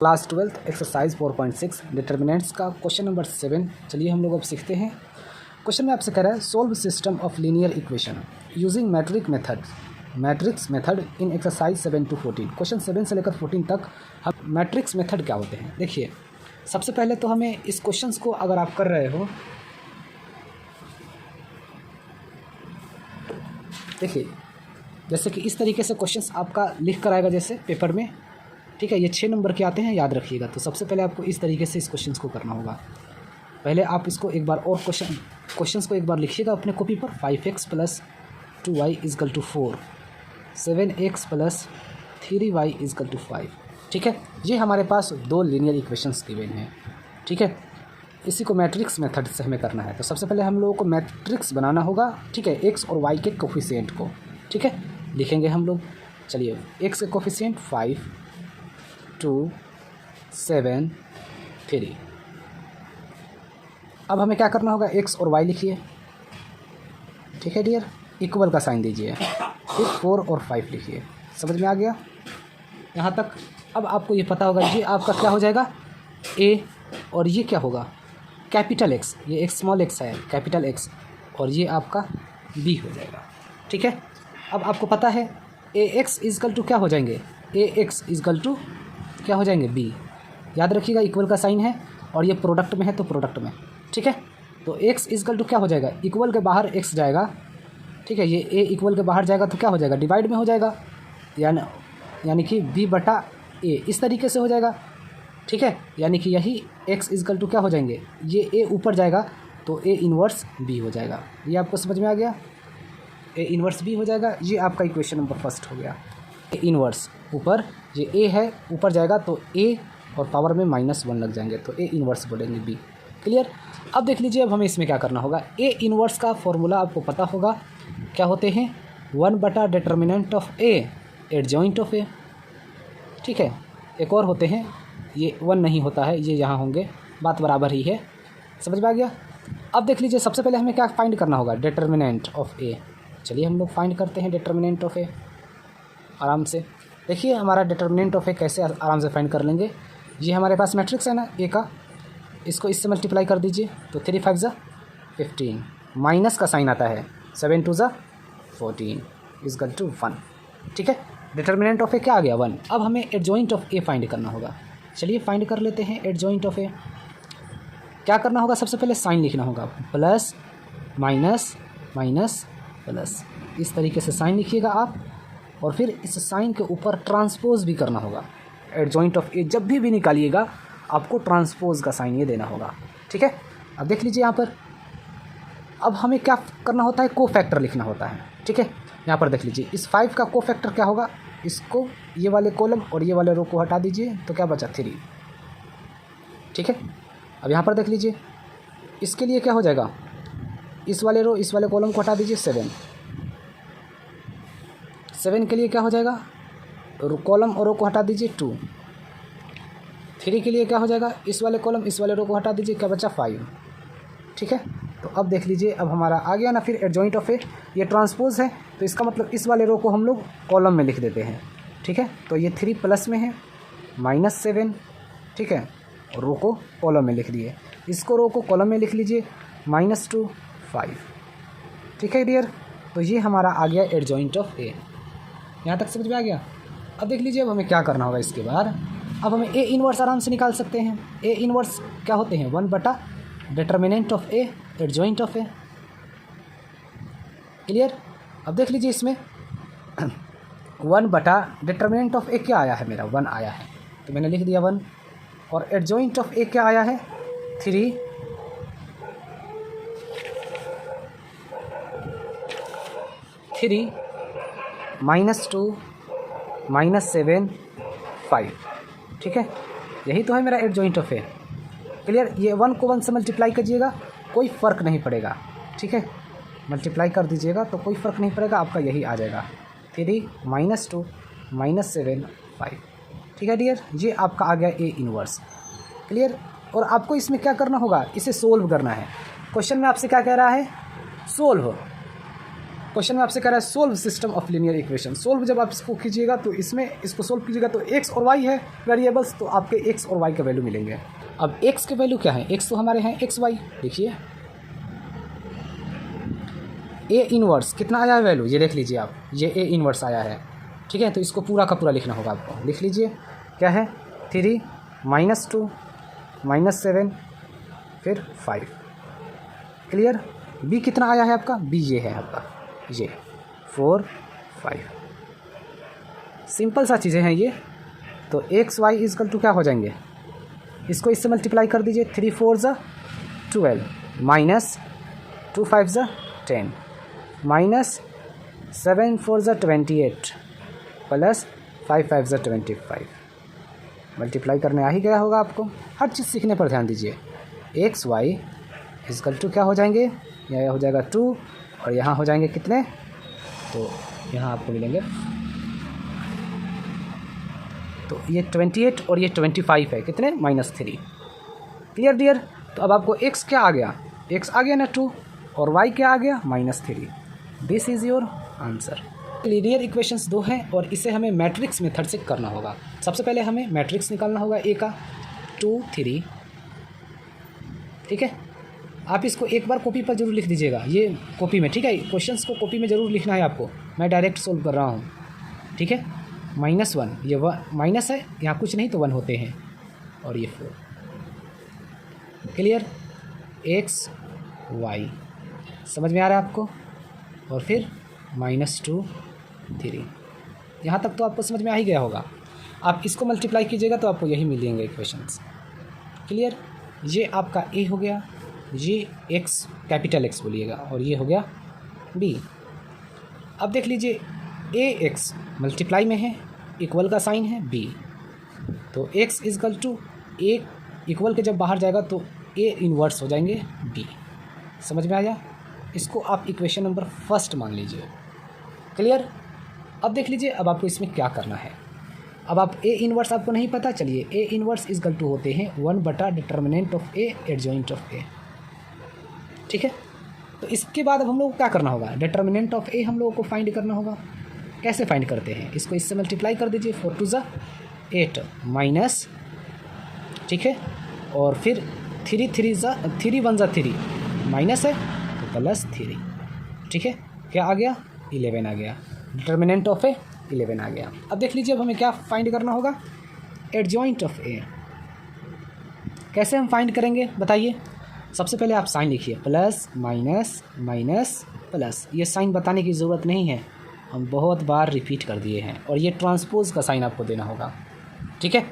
Class 12 exercise 4.6 determinants का question number 7। चलिए हम लोग अब सीखते हैं। क्वेश्चन में आपसे कह रहा है solve system of linear equation using matrix method in exercise 7 to 14। Question 7 से लेकर 14 तक हम मैट्रिक्स मेथड क्या होते हैं। देखिए, सबसे पहले तो हमें इस क्वेश्चन को अगर आप कर रहे हो, देखिए जैसे कि इस तरीके से क्वेश्चंस आपका लिख कर आएगा जैसे पेपर में, ठीक है। ये 6 नंबर के आते हैं, याद रखिएगा। तो सबसे पहले आपको इस तरीके से इस क्वेश्चंस को करना होगा। पहले आप इसको एक बार और क्वेश्चंस को एक बार लिखिएगा अपने कॉपी पर। 5x + 2y = 4, 7x + 3y = 5, ठीक है। ये हमारे पास दो लीनियर इक्वेशंस गिवन हैं, ठीक है। इसी को मैट्रिक्स मेथड से हमें करना है। तो सबसे पहले हम लोगों को मैट्रिक्स बनाना होगा, ठीक है, x और y के कोफिशिएंट को, ठीक है, लिखेंगे हम लोग। चलिए, x के कोफिशिएंट 5, 2, 7, 3। अब हमें क्या करना होगा, x और y लिखिए, ठीक है डियर। इक्वल का साइन दीजिए, फिर 4 और 5 लिखिए। समझ में आ गया यहाँ तक। अब आपको ये पता होगा, ये आपका क्या हो जाएगा a, और ये क्या होगा कैपिटल X। ये एक स्मॉल x है, कैपिटल X, और ये आपका b हो जाएगा, ठीक है। अब आपको पता है ax = क्या हो जाएंगे, ax = क्या हो जाएंगे b। याद रखिएगा, इक्वल का साइन है और ये प्रोडक्ट में है तो प्रोडक्ट में, ठीक है। तो x = क्या हो जाएगा, इक्वल के बाहर x जाएगा, ठीक है। ये a इक्वल के बाहर जाएगा तो क्या हो जाएगा, डिवाइड में हो जाएगा, यानी कि b/a इस तरीके से हो जाएगा, ठीक है। यानी कि यही x = क्या हो जाएंगे, ये a ऊपर जाएगा तो a इन्वर्स b हो जाएगा। ये आपको समझ में आ गया, a इन्वर्स b हो जाएगा। ये आपका इक्वेशन नंबर फर्स्ट हो गया। a इन्वर्स ऊपर, ये a है, ऊपर जाएगा तो a और पावर में -1 लग जाएंगे तो a इन्वर्स बोलेंगे b। क्लियर। अब देख लीजिए, अब हमें इसमें क्या करना होगा। a इन्वर्स का फॉर्मूला आपको पता होगा, क्या होते हैं, one by determinant of a adjoint of a, ठीक है। एक और होते हैं, ये 1 नहीं होता है, ये यहाँ होंगे, बात बराबर ही है। समझ में आ गया। अब देख लीजिए, सबसे पहले हमें क्या फाइंड करना होगा, डिटर्मिनेंट ऑफ a। चलिए हम लोग फाइंड करते हैं डिटर्मिनेंट ऑफ a आराम से। देखिए हमारा डिटर्मिनेंट ऑफ a कैसे आराम से फाइंड कर लेंगे। ये हमारे पास मैट्रिक्स है ना a का, इसको इससे मल्टीप्लाई कर दीजिए तो 3 × 5 = 15, माइनस का साइन आता है, 7 × 2 = 14 = 1, ठीक है। डिटर्मिनेंट ऑफ a क्या आ गया, 1। अब हमें एडजॉइंट ऑफ a फाइंड करना होगा। चलिए फाइंड कर लेते हैं एडजॉइंट ऑफ a। क्या करना होगा, सबसे पहले साइन लिखना होगा, प्लस माइनस माइनस प्लस, इस तरीके से साइन लिखिएगा आप, और फिर इस साइन के ऊपर ट्रांसपोज भी करना होगा। एडजॉइंट ऑफ a जब भी निकालिएगा आपको ट्रांसपोज का साइन ये देना होगा, ठीक है। अब देख लीजिए यहाँ पर, अब हमें क्या करना होता है, कोफैक्टर लिखना होता है, ठीक है। यहाँ पर देख लीजिए, इस 5 का कोफैक्टर क्या होगा, इसको ये वाले कॉलम और ये वाले रो को हटा दीजिए तो क्या बचा, 3, ठीक है। अब यहाँ पर देख लीजिए, इसके लिए क्या हो जाएगा, इस वाले रो इस वाले कॉलम को हटा दीजिए, 7 के लिए क्या हो जाएगा, कॉलम और रो को हटा दीजिए, 2। 3 के लिए क्या हो जाएगा, इस वाले कॉलम इस वाले रो को हटा दीजिए, क्या बचा, 5, ठीक है। तो अब देख लीजिए, अब हमारा आ गया ना फिर एडजॉइंट ऑफ ए। ये ट्रांसपोज है तो इसका मतलब इस वाले रो को हम लोग कॉलम में लिख देते हैं, ठीक है। तो ये 3 प्लस में है, -7, ठीक है, और रो को कॉलम में लिख दिए। इसको रो को कॉलम में लिख लीजिए, -2, 5, ठीक है डियर। तो ये हमारा आ गया एडजॉइंट ऑफ ए। यहाँ तक समझ में आ गया। अब देख लीजिए, अब हमें क्या करना होगा इसके बाद। अब हमें ए इन्वर्स आराम से निकाल सकते हैं। ए इन्वर्स क्या होते हैं, one by determinant of A adjoint of A. Clear. अब देख लीजिए, इसमें 1/डिटर्मिनेंट ऑफ ए क्या आया है, मेरा 1 आया है तो मैंने लिख दिया 1, और एडजॉइंट ऑफ ए क्या आया है, 3, -2, -7, 5, ठीक है। यही तो है मेरा एडजॉइंट ऑफ ए। क्लियर। ये 1 को 1 से मल्टीप्लाई कीजिएगा, कोई फ़र्क नहीं पड़ेगा, ठीक है। मल्टीप्लाई कर दीजिएगा तो कोई फ़र्क नहीं पड़ेगा, आपका यही आ जाएगा, 3, -2, -7, 5, ठीक है डियर। ये आपका आ गया ए इन्वर्स। क्लियर। और आपको इसमें क्या करना होगा, इसे सोल्व करना है। क्वेश्चन में आपसे क्या कह रहा है, सोल्व। क्वेश्चन में आपसे कह रहा है solve system of linear equation. Solve जब आप इसको कीजिएगा तो इसमें इसको सोल्व कीजिएगा तो एक्स और वाई है वेरिएबल्स, तो आपके एक्स और वाई का वैल्यू मिलेंगे। अब एक्स के वैल्यू क्या है, एक्स तो हमारे हैं एक्स वाई। देखिए ए इनवर्स कितना आया है वैल्यू, ये देख लीजिए आप, ये ए इनवर्स आया है। ठीक है, तो इसको पूरा का पूरा लिखना होगा आपको। लिख लीजिए क्या है 3 -2 -7 फिर 5। क्लियर। बी कितना आया है आपका, बी ये है आपका, ये 4 5। सिंपल सा चीज़ें हैं ये। तो एक्स वाई इजकल टू क्या हो जाएंगे, इसको इससे मल्टीप्लाई कर दीजिए। 3 4 ज़ा 12 माइनस 2 5 ज़ा 10 माइनस 7 4 ज़ा 28 प्लस 5 5 ज़ा 25। मल्टीप्लाई करने आ ही गया होगा आपको। हर चीज़ सीखने पर ध्यान दीजिए। एक्स वाई इजकल टू क्या हो जाएंगे, यह हो जाएगा 2 और यहाँ हो जाएंगे कितने, तो यहाँ आपको मिलेंगे, तो ये 28 और ये 25 है कितने -3। Clear dear. तो अब आपको x क्या आ गया, x आ गया ना 2 और y क्या आ गया -3। This is your answer. Linear equations 2 हैं और इसे हमें मैट्रिक्स मेथड से करना होगा। सबसे पहले हमें मैट्रिक्स निकालना होगा a का 2 3। ठीक है, आप इसको एक बार कॉपी पर जरूर लिख दीजिएगा, ये कॉपी में। ठीक है, क्वेश्चंस को कॉपी में ज़रूर लिखना है आपको, मैं डायरेक्ट सोल्व कर रहा हूँ। ठीक है, -1 ये माइनस है, यहाँ कुछ नहीं तो 1 होते हैं, और ये 4। क्लियर। एक्स वाई समझ में आ रहा है आपको, और फिर -2 3। यहाँ तक तो आपको समझ में आ ही गया होगा। आप इसको मल्टीप्लाई कीजिएगा तो आपको यही मिलेंगे इक्वेशंस। क्लियर। ये आपका ए हो गया, ये एक्स कैपिटल एक्स बोलिएगा, और ये हो गया बी। अब देख लीजिए ए एक्स मल्टीप्लाई में है, इक्वल का साइन है बी, तो x is equal to a equal के जब बाहर जाएगा तो ए इन्वर्स हो जाएंगे बी। समझ में आया। इसको आप इक्वेशन नंबर फर्स्ट मान लीजिए। क्लियर। अब देख लीजिए अब आपको इसमें क्या करना है। अब आप ए इन्वर्स आपको नहीं पता, चलिए ए इन्वर्स इजकल टू होते हैं 1 determinant of A adjoint of A. ठीक है, तो इसके बाद अब हम लोग को क्या करना होगा, डिटर्मिनेंट ऑफ ए हम लोगों को फाइंड करना होगा। कैसे फाइंड करते हैं, इसको इससे मल्टीप्लाई कर दीजिए। 4 2 ज़ा 8 माइनस, ठीक है, और फिर 3 3 ज़ा 3 1 ज़ा 3 माइनस है तो प्लस 3। ठीक है, क्या आ गया 11 आ गया। डिटर्मिनेंट ऑफ ए 11 आ गया। अब देख लीजिए अब हमें क्या फाइंड करना होगा, एडजॉइंट ऑफ ए। कैसे हम फाइंड करेंगे बताइए। सबसे पहले आप साइन लिखिए, प्लस माइनस माइनस प्लस। ये साइन बताने की ज़रूरत नहीं है, हम बहुत बार रिपीट कर दिए हैं, और ये ट्रांसपोज का साइन आपको देना होगा। ठीक है,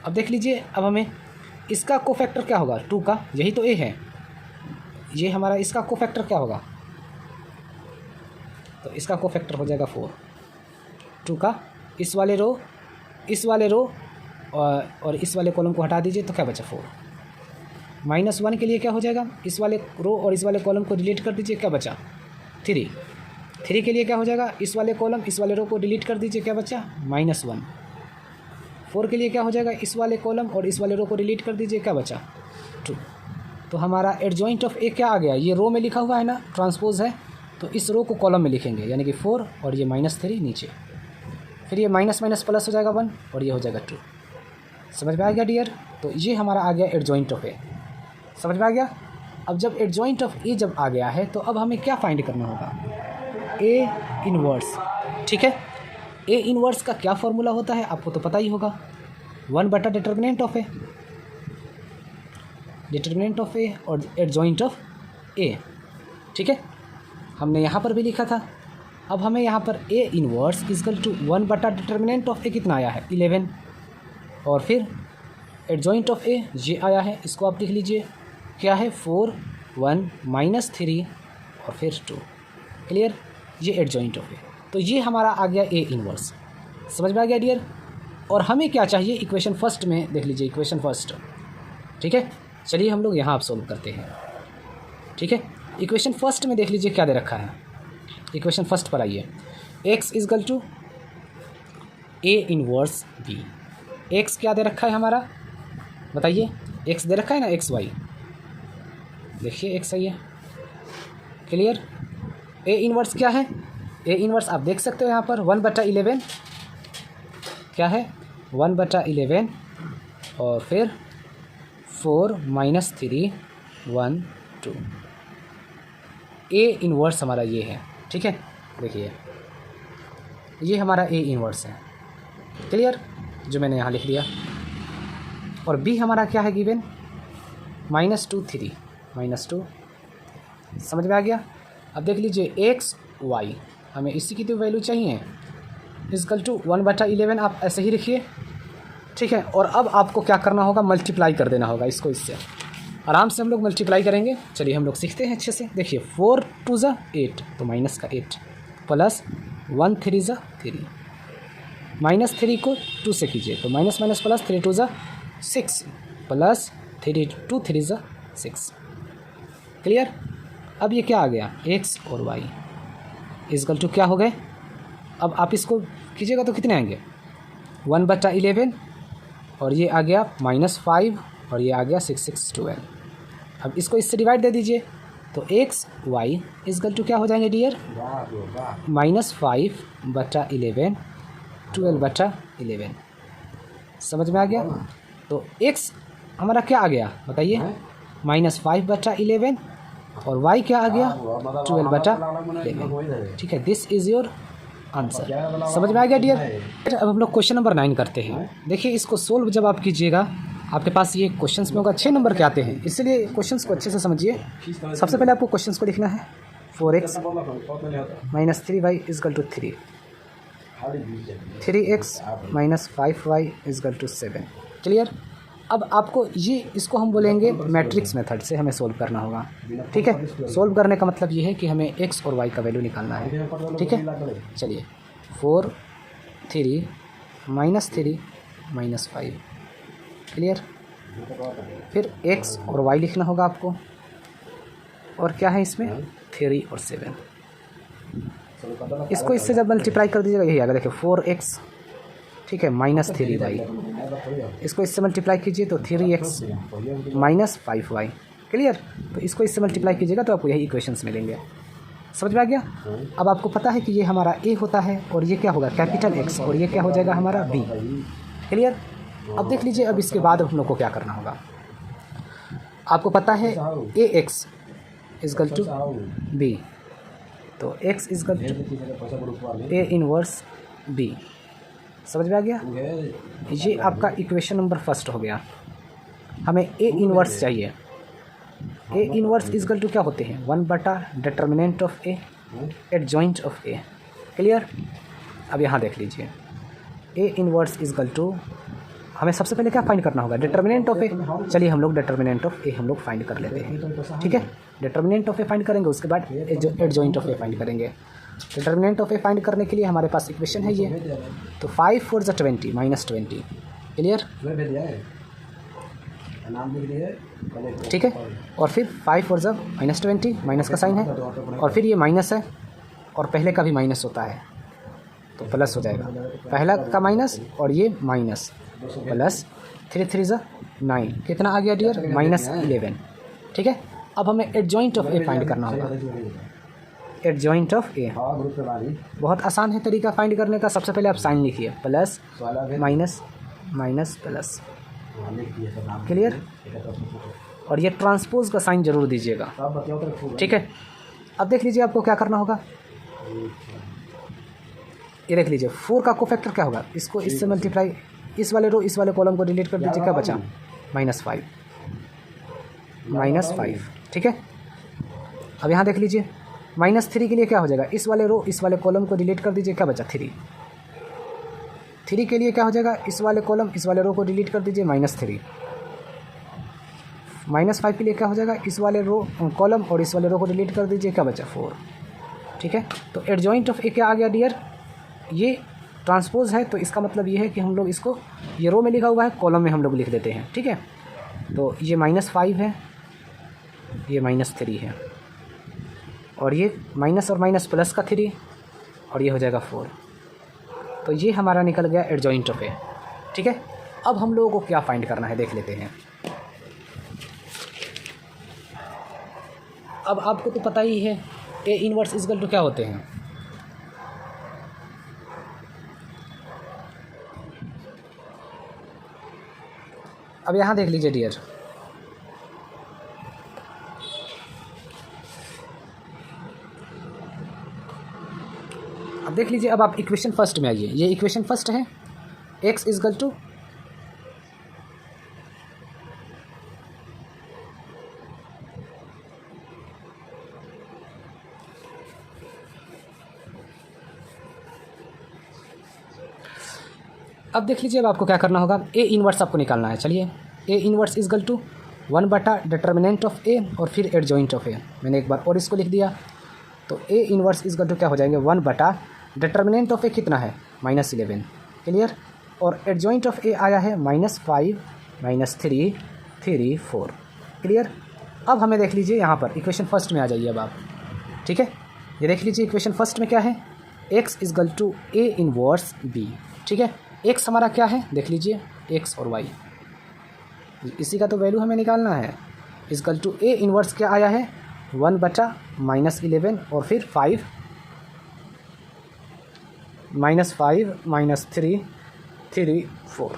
अब देख लीजिए अब हमें इसका कोफैक्टर क्या होगा 2 का, यही तो ए है, ये हमारा इसका कोफैक्टर क्या होगा, तो इसका कोफैक्टर हो जाएगा 4। 2 का इस वाले रो और इस वाले कॉलम को हटा दीजिए तो क्या बचा 4। -1 के लिए क्या हो जाएगा, इस वाले रो और इस वाले कॉलम को डिलीट कर दीजिए, क्या बचा 3। 3 के लिए क्या हो जाएगा, इस वाले कॉलम इस वाले रो को डिलीट कर दीजिए, क्या बचा -1। 4 के लिए क्या हो जाएगा, इस वाले कॉलम और इस वाले रो को डिलीट कर दीजिए, क्या बचा 2। तो हमारा एडजॉइंट ऑफ ए क्या आ गया, ये रो में लिखा हुआ है ना, ट्रांसपोज है, तो इस रो को कॉलम में लिखेंगे, यानी कि 4 और ये -3 नीचे, फिर ये माइनस माइनस प्लस हो जाएगा 1 और ये हो जाएगा 2। समझ में आ गया डियर। तो ये हमारा आ गया एडजॉइंट ऑफ ए। समझ में आ गया। अब जब एडजॉइंट ऑफ ए जब आ गया है तो अब हमें क्या फाइंड करना होगा, ए इनवर्स। ठीक है, ए इनवर्स का क्या फॉर्मूला होता है आपको तो पता ही होगा, 1 determinant of A, determinant of A और एडजॉइंट ऑफ ए। ठीक है, हमने यहाँ पर भी लिखा था। अब हमें यहाँ पर A inverse equal to 1 determinant of A कितना आया है 11, और फिर एडजॉइंट ऑफ ए ये आया है, इसको आप लिख लीजिए क्या है 4 1 -3 और फिर 2। क्लियर, ये एडजॉइंट ऑफ ए। तो ये हमारा आ गया ए इनवर्स। समझ में आ गया डियर। और हमें क्या चाहिए इक्वेशन फर्स्ट में, देख लीजिए इक्वेशन फर्स्ट। ठीक है, चलिए हम लोग यहाँ आप सोल्व करते हैं। ठीक है, इक्वेशन फर्स्ट में देख लीजिए क्या दे रखा है। इक्वेशन फर्स्ट पर आइए, x is equal to A inverse b. X क्या दे रखा है हमारा बताइए, x दे रखा है ना एक्स वाई, देखिए x सही है। क्लियर, ए इनवर्स क्या है? ए इनवर्स आप देख सकते हो यहाँ पर 1/11 क्या है? 1/11 और फिर 4 - 3 1 2। ए इनवर्स हमारा ये है, ठीक है। देखिए ये हमारा ए इनवर्स है, क्लियर, जो मैंने यहाँ लिख दिया। और बी हमारा क्या है गिवन? -2 3 -2। समझ में आ गया? अब देख लीजिए एक्स वाई, हमें इसी की तो वैल्यू चाहिए, इक्वल टू 1/11 आप ऐसे ही लिखिए, ठीक है। और अब आपको क्या करना होगा? मल्टीप्लाई कर देना होगा इसको इससे। आराम से हम लोग मल्टीप्लाई करेंगे। चलिए हम लोग सीखते हैं अच्छे से। देखिए 4 2 ज़ा 8, तो -8 प्लस 1 3 ज़ा 3, -3 को 2 से कीजिए तो माइनस माइनस प्लस 3 2 ज़ा 6 प्लस 3 2 3 ज़ा 6, क्लियर। अब ये क्या आ गया? x और y इक्वल टू क्या हो गए? अब आप इसको कीजिएगा तो कितने आएंगे? 1/11 और ये आ गया -5 और ये आ गया 6 6 12। अब इसको इससे डिवाइड दे दीजिए तो x y इक्वल टू क्या हो जाएंगे डियर? -5/11 12/11। समझ में आ गया? तो x हमारा क्या आ गया बताइए? -5/11 और y क्या आ गया? 12/11, ठीक है। This is your answer. समझ में आ गया डियर? अब हम लोग क्वेश्चन नंबर 9 करते हैं। देखिए इसको सोल्व जब आप कीजिएगा आपके पास ये क्वेश्चंस में होगा 6 नंबर के आते हैं, इसलिए क्वेश्चंस को अच्छे से समझिए। सबसे पहले आपको क्वेश्चंस को लिखना है। 4x - 3y equal to 3, 3x - 5y equal to 7, clear. अब आपको ये इसको हम बोलेंगे मैट्रिक्स मेथड से हमें सोल्व करना होगा, ठीक है। सोल्व करने का मतलब ये है कि हमें x और y का वैल्यू निकालना है, ठीक है। चलिए 4 3 -3 -5, क्लियर। फिर x और y लिखना होगा आपको, और क्या है इसमें? 3 और 7। इसको इससे जब मल्टीप्लाई कर दीजिएगा यही आएगा। देखिए 4x, ठीक है, -3y, इसको इससे मल्टीप्लाई कीजिए तो 3x - 5y, क्लियर। तो इसको इससे मल्टीप्लाई कीजिएगा तो आपको यही इक्वेशंस मिलेंगे। समझ में आ गया? अब आपको पता है कि ये हमारा a होता है और ये क्या होगा? कैपिटल X, और ये क्या हो जाएगा हमारा b, क्लियर। अब देख लीजिए अब इसके बाद हम लोग को क्या करना होगा। आपको पता है ax इक्वल टू b, तो x equal to a inverse b। समझ में आ गया? ये आपका इक्वेशन नंबर फर्स्ट हो गया। हमें a इनवर्स चाहिए। a इनवर्स इक्वल टू क्या होते हैं? One by determinant of a adjoint of a, clear. अब यहाँ देख लीजिए a इनवर्स इक्वल टू, हमें सबसे पहले क्या फाइंड करना होगा? डिटर्मिनेंट ऑफ ए। चलिए हम लोग डिटर्मिनेंट ऑफ ए हम लोग फाइंड कर लेते हैं, ठीक है। डिटर्मिनेंट ऑफ ए फाइंड करेंगे, उसके बाद एडजॉइंट ऑफ ए फाइंड करेंगे। डिटर्मिनेंट ऑफ ए फाइंड करने के लिए हमारे पास इक्वेशन है ये, तो 5 4 ज़ा 20 -20, क्लियर, ठीक है। और फिर 5 4 ज़ा -20, माइनस का साइन है, और फिर ये माइनस है और पहले का भी माइनस होता है तो प्लस हो जाएगा। पहला का माइनस और ये माइनस, प्लस 3 3 ज़ा 9, कितना आ गया डियर? -11, ठीक है। अब हमें एडजॉइंट ऑफ ए फाइंड करना होगा। एडजॉइंट ऑफ ए बहुत आसान है तरीका फाइंड करने का। सबसे पहले आप साइन लिखिए, plus minus minus plus, clear. और ये ट्रांसपोज का साइन जरूर दीजिएगा, ठीक है। अब देख लीजिए आपको क्या करना होगा। ये देख लीजिए 4 का कोफैक्टर क्या होगा? इसको इससे मल्टीप्लाई, इस वाले रो इस वाले कॉलम को डिलीट कर दीजिए, क्या बचा? -5 -5, ठीक है। अब यहाँ देख लीजिए -3 के लिए क्या हो जाएगा? इस वाले रो इस वाले कॉलम को डिलीट कर दीजिए, क्या बचा? 3 3 के लिए क्या हो जाएगा? इस वाले कॉलम इस वाले रो को डिलीट कर दीजिए, -3। -5 के लिए क्या हो जाएगा? इस वाले रो कॉलम और इस वाले रो को डिलीट कर दीजिए, क्या बचा? 4, ठीक है। तो एडजॉइंट ऑफ ए क्या आ गया डियर? ये ट्रांसपोज है, तो इसका मतलब ये है कि हम लोग इसको, ये रो में लिखा हुआ है, कॉलम में हम लोग लिख देते हैं, ठीक है। तो ये -5 है, ये -3 है, और ये माइनस और माइनस प्लस का 3, और ये हो जाएगा 4। तो ये हमारा निकल गया एडजॉइंट ऑफ ए, ठीक है। अब हम लोगों को क्या फाइंड करना है देख लेते हैं। अब आपको तो पता ही है ए इनवर्स इक्वल टू क्या होते हैं? अब यहाँ देख लीजिए डियर, अब देख लीजिए, अब आप इक्वेशन फर्स्ट में आइए। ये इक्वेशन फर्स्ट है, x इक्वल टू अब देख लीजिए, अब आपको क्या करना होगा, ए इनवर्स आपको निकालना है। चलिए, A inverse equal to 1 determinant of A और फिर एडजॉइंट ऑफ ए। मैंने एक बार और इसको लिख दिया, तो ए इनवर्स इक्वल टू क्या हो जाएंगे, 1 डिटर्मिनेंट ऑफ ए कितना है, -11। क्लियर। और एडजॉइंट ऑफ ए आया है -5 -3 3 4। क्लियर। अब हमें देख लीजिए यहाँ पर इक्वेशन फर्स्ट में आ जाइए अब आप। ठीक है, ये देख लीजिए इक्वेशन फर्स्ट में क्या है, x equal to A inverse B. ठीक है, x हमारा क्या है, देख लीजिए, x और y, इसी का तो वैल्यू हमें निकालना है। इक्वल टू ए इनवर्स क्या आया है, 1/-11 और फिर 5 -5 -3 4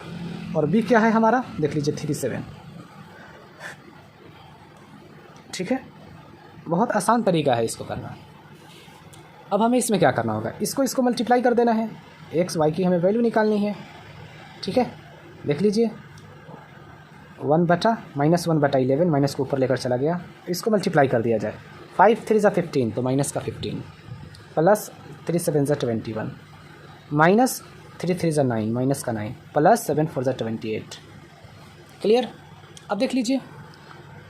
और b क्या है हमारा, देख लीजिए 37। ठीक है, बहुत आसान तरीका है इसको करना। अब हमें इसमें क्या करना होगा, इसको मल्टीप्लाई कर देना है, एक्स वाई की हमें वैल्यू निकालनी है। ठीक है, देख लीजिए, 1/-11 माइनस को ऊपर लेकर चला गया, इसको मल्टीप्लाई कर दिया जाए। 5 3 = 15 तो माइनस का 15 प्लस 3 7 = 21 माइनस 3 3 = 9 माइनस का 9 प्लस 7 4 = 28। क्लियर। अब देख लीजिए,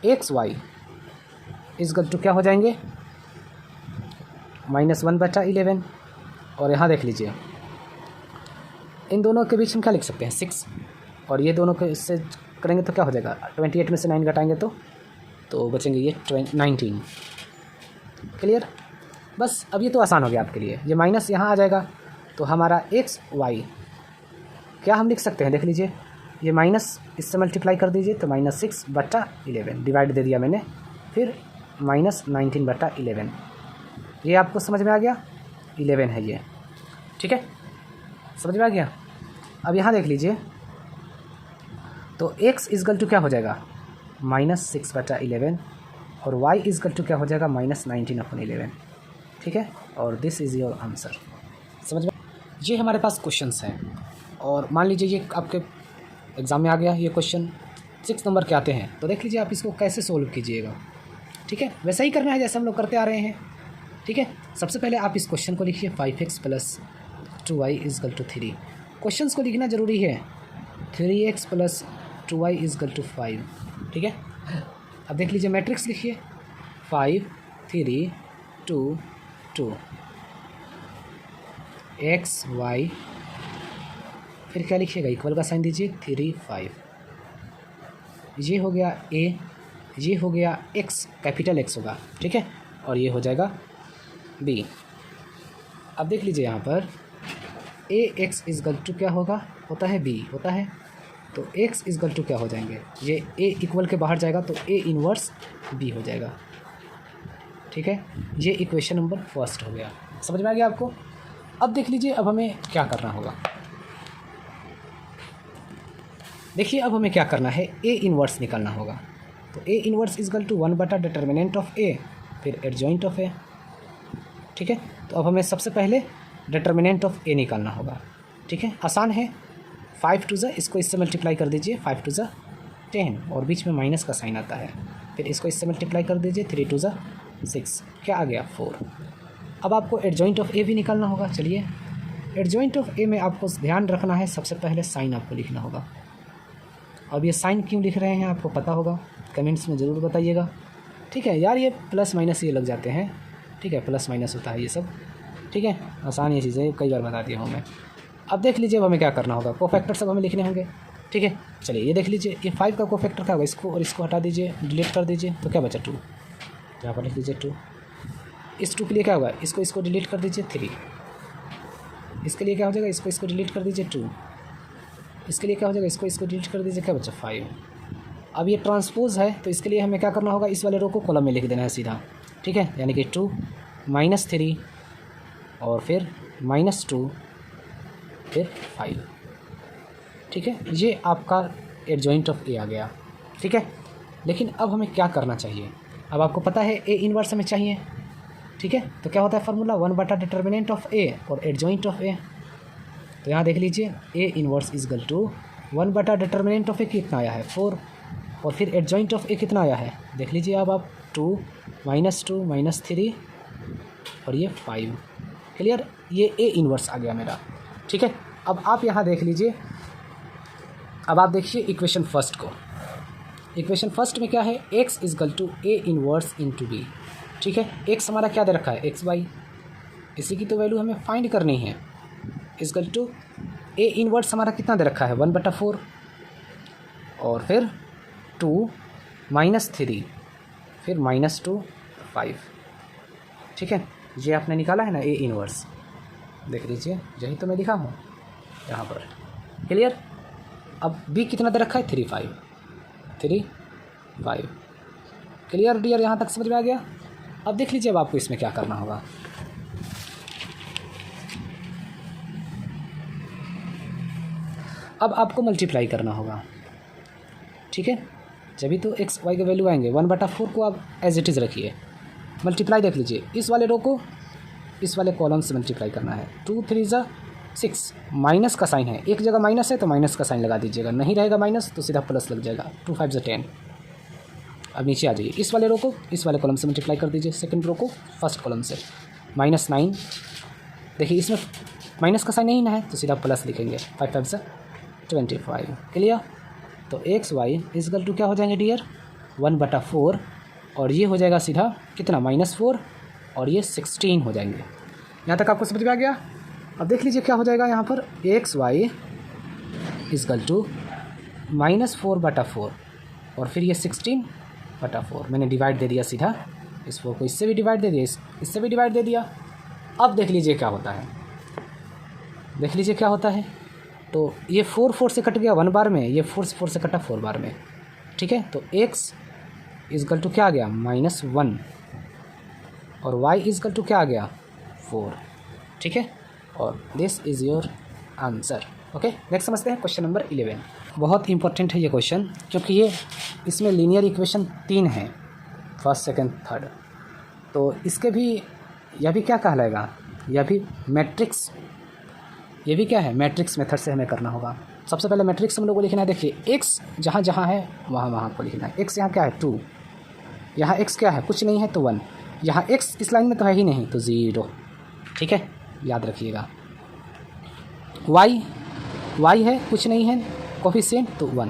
एक्स वाई इक्वल टू क्या हो जाएंगे, -1/11 और यहाँ देख लीजिए, इन दोनों के बीच हम क्या लिख सकते हैं, 6, और ये दोनों को इससे करेंगे तो क्या हो जाएगा, 28 में से 9 घटाएंगे तो बचेंगे ये 19। क्लियर। बस अब ये तो आसान हो गया आपके लिए, ये माइनस यहाँ आ जाएगा तो हमारा एक्स वाई क्या हम लिख सकते हैं, देख लीजिए, ये माइनस इससे मल्टीप्लाई कर दीजिए तो -6/11 डिवाइड दे दिया मैंने, फिर -19/11। ये आपको समझ में आ गया, 11 है ये। ठीक है, समझ में आ गया। अब यहाँ देख लीजिए, तो x इक्वल टू क्या हो जाएगा, -6/11 और y इक्वल टू क्या हो जाएगा, -19/11। ठीक है, और दिस इज़ योर आंसर। समझ में। ये हमारे पास क्वेश्चंस हैं, और मान लीजिए ये आपके एग्ज़ाम में आ गया, ये क्वेश्चन 6 नंबर के आते हैं, तो देख लीजिए आप इसको कैसे सोल्व कीजिएगा। ठीक है, वैसा ही करना है जैसे हम लोग करते आ रहे हैं। ठीक है, सबसे पहले आप इस क्वेश्चन को लिखिए, 5x + 2y = 3। क्वेश्चंस को लिखना ज़रूरी है, 3x + 2y = 5। ठीक है, अब देख लीजिए, मैट्रिक्स लिखिए, 5 3 2 2 x y, फिर क्या लिखिएगा, इक्वल का साइन दीजिए, 3 5। ये हो गया a, ये हो गया x, कैपिटल X होगा। ठीक है, और ये हो जाएगा b। अब देख लीजिए यहाँ पर ax इक्वल टू क्या होता है b होता है, तो x इक्वल टू क्या हो जाएंगे, ये a इक्वल के बाहर जाएगा तो a इनवर्स b हो जाएगा। ठीक है, ये इक्वेशन नंबर फर्स्ट हो गया। समझ में आ गया आपको। अब देख लीजिए, अब हमें क्या करना होगा, देखिए अब हमें क्या करना है, a इनवर्स निकालना होगा। तो a inverse equal to one by determinant of a फिर एडजॉइंट ऑफ a। ठीक है, तो अब हमें सबसे पहले डिटर्मिनेंट ऑफ a निकालना होगा। ठीक है, आसान है, 5 2 इसको इससे मल्टीप्लाई कर दीजिए, 5 2 10 और बीच में माइनस का साइन आता है, फिर इसको इससे मल्टीप्लाई कर दीजिए, 3 2 6, क्या आ गया 4। अब आपको एडजॉइंट ऑफ a भी निकालना होगा। चलिए, एडजॉइंट ऑफ a में आपको ध्यान रखना है, सबसे पहले साइन आपको लिखना होगा। अब ये साइन क्यों लिख रहे हैं आपको पता होगा, कमेंट्स में ज़रूर बताइएगा। ठीक है यार, ये प्लस माइनस ये लग जाते हैं। ठीक है, प्लस माइनस होता है ये सब। ठीक है, आसान ये चीज़ें कई बार बता दिया हूँ मैं। अब देख लीजिए, अब हमें क्या करना होगा, कोफैक्टर सब हमें लिखने होंगे। ठीक है, चलिए ये देख लीजिए, ये 5 का कोफैक्टर क्या होगा, इसको और इसको हटा दीजिए, डिलीट कर दीजिए, तो क्या बचा 2, यहाँ पर लिख दीजिए 2। इस 2 के लिए क्या होगा, इसको डिलीट कर दीजिए 3। इसके लिए क्या हो जाएगा, इसको डिलीट कर दीजिए 2। इसके लिए क्या हो जाएगा, इसको डिलीट कर दीजिए, क्या बचा 5। अब ये ट्रांसपोज है, तो इसके लिए हमें क्या करना होगा, इस वाले रो को कॉलम में लिख देना है सीधा। ठीक है, यानी कि 2 -3 और फिर -2 फिर 5। ठीक है, ये आपका एडजॉइंट ऑफ ए आ गया। ठीक है, लेकिन अब हमें क्या करना चाहिए? अब आपको पता है ए इन्वर्स हमें चाहिए। ठीक है, तो क्या होता है फार्मूला 1 बटा डिटर्मिनेंट ऑफ ए और एडजॉइंट ऑफ ए। तो यहाँ देख लीजिए ए इन्वर्स इजगल टू 1 बटा डिटर्मिनेंट ऑफ ए कितना आया है 4 और फिर एडजॉइंट ऑफ ए कितना आया है देख लीजिए अब आप 2 -2 -3 और ये 5। क्लियर, ये ए इन्वर्स आ गया मेरा। ठीक है, अब आप यहाँ देख लीजिए, अब आप देखिए इक्वेशन फर्स्ट को। इक्वेशन फर्स्ट में क्या है, x is equal to a inverse into b. ठीक है, x हमारा क्या दे रखा है एक्स वाई, इसी की तो वैल्यू हमें फाइंड करनी है। इजगल टू ए इन्वर्स हमारा कितना दे रखा है 1/4 और फिर 2 -3 फिर -2 5। ठीक है, ये आपने निकाला है ना ए इन्वर्स, देख लीजिए यही तो मैं लिखा हूँ यहाँ पर। क्लियर, अब b कितना दे रखा है 3 5। क्लियर डियर, यहाँ तक समझ में आ गया? अब देख लीजिए अब आपको इसमें क्या करना होगा। अब आपको मल्टीप्लाई करना होगा। ठीक है, जब तो एक्स वाई के वैल्यू आएंगे 1/4 को आप एज इट इज़ रखिए। मल्टीप्लाई देख लीजिए, इस वाले रो को इस वाले कॉलम से मल्टीप्लाई करना है। 2 3 ज़ा 6, माइनस का साइन है, एक जगह माइनस है तो माइनस का साइन लगा दीजिएगा, नहीं रहेगा माइनस तो सीधा प्लस लग जाएगा। 2 5 ज़ा 10। अब नीचे आ जाइए, इस वाले रो को इस वाले कॉलम से मल्टीप्लाई कर दीजिए, सेकंड रो को फर्स्ट कॉलम से। -9, देखिए इसमें माइनस का साइन नहीं ना है तो सीधा प्लस लिखेंगे। 5 5 ज़ा 25। क्लियर, तो एक्स वाई इजगल टू क्या हो जाएंगे डियर 1/4 और ये हो जाएगा सीधा कितना -4 और ये 16 हो जाएंगे। यहाँ तक आपको समझ में आ गया? अब देख लीजिए क्या हो जाएगा यहाँ पर, एक्स वाई इजगल टू -4/4 और फिर ये 16/4। मैंने डिवाइड दे दिया सीधा, इस 4 को इससे भी डिवाइड दे दिया, इससे भी डिवाइड दे दिया। अब देख लीजिए क्या होता है, देख लीजिए क्या होता है। तो ये 4 4 से कट गया 1 बार में, ये 4 4 से कटा 4 बार में। ठीक है, तो x इजगल टू क्या आ गया -1 और y इजगल टू क्या आ गया 4। ठीक है, और this is your answer. Okay, next समझते हैं क्वेश्चन नंबर 11। बहुत इंपॉर्टेंट है ये क्वेश्चन, क्योंकि ये इसमें लीनियर इक्वेशन 3 हैं, फर्स्ट सेकंड थर्ड। तो इसके भी यह भी क्या कहलाएगा, यह भी मैट्रिक्स, ये भी क्या है मैट्रिक्स मेथड से हमें करना होगा। सबसे पहले मैट्रिक्स हम लोग को लिखना है। देखिए x जहाँ जहाँ है वहाँ वहाँ को लिखना है। x यहाँ क्या है 2, यहाँ x क्या है कुछ नहीं है तो 1, यहाँ x इस लाइन में तो है ही नहीं तो 0। ठीक है, याद रखिएगा। y है कुछ नहीं है, कोफिशिएंट तो 1,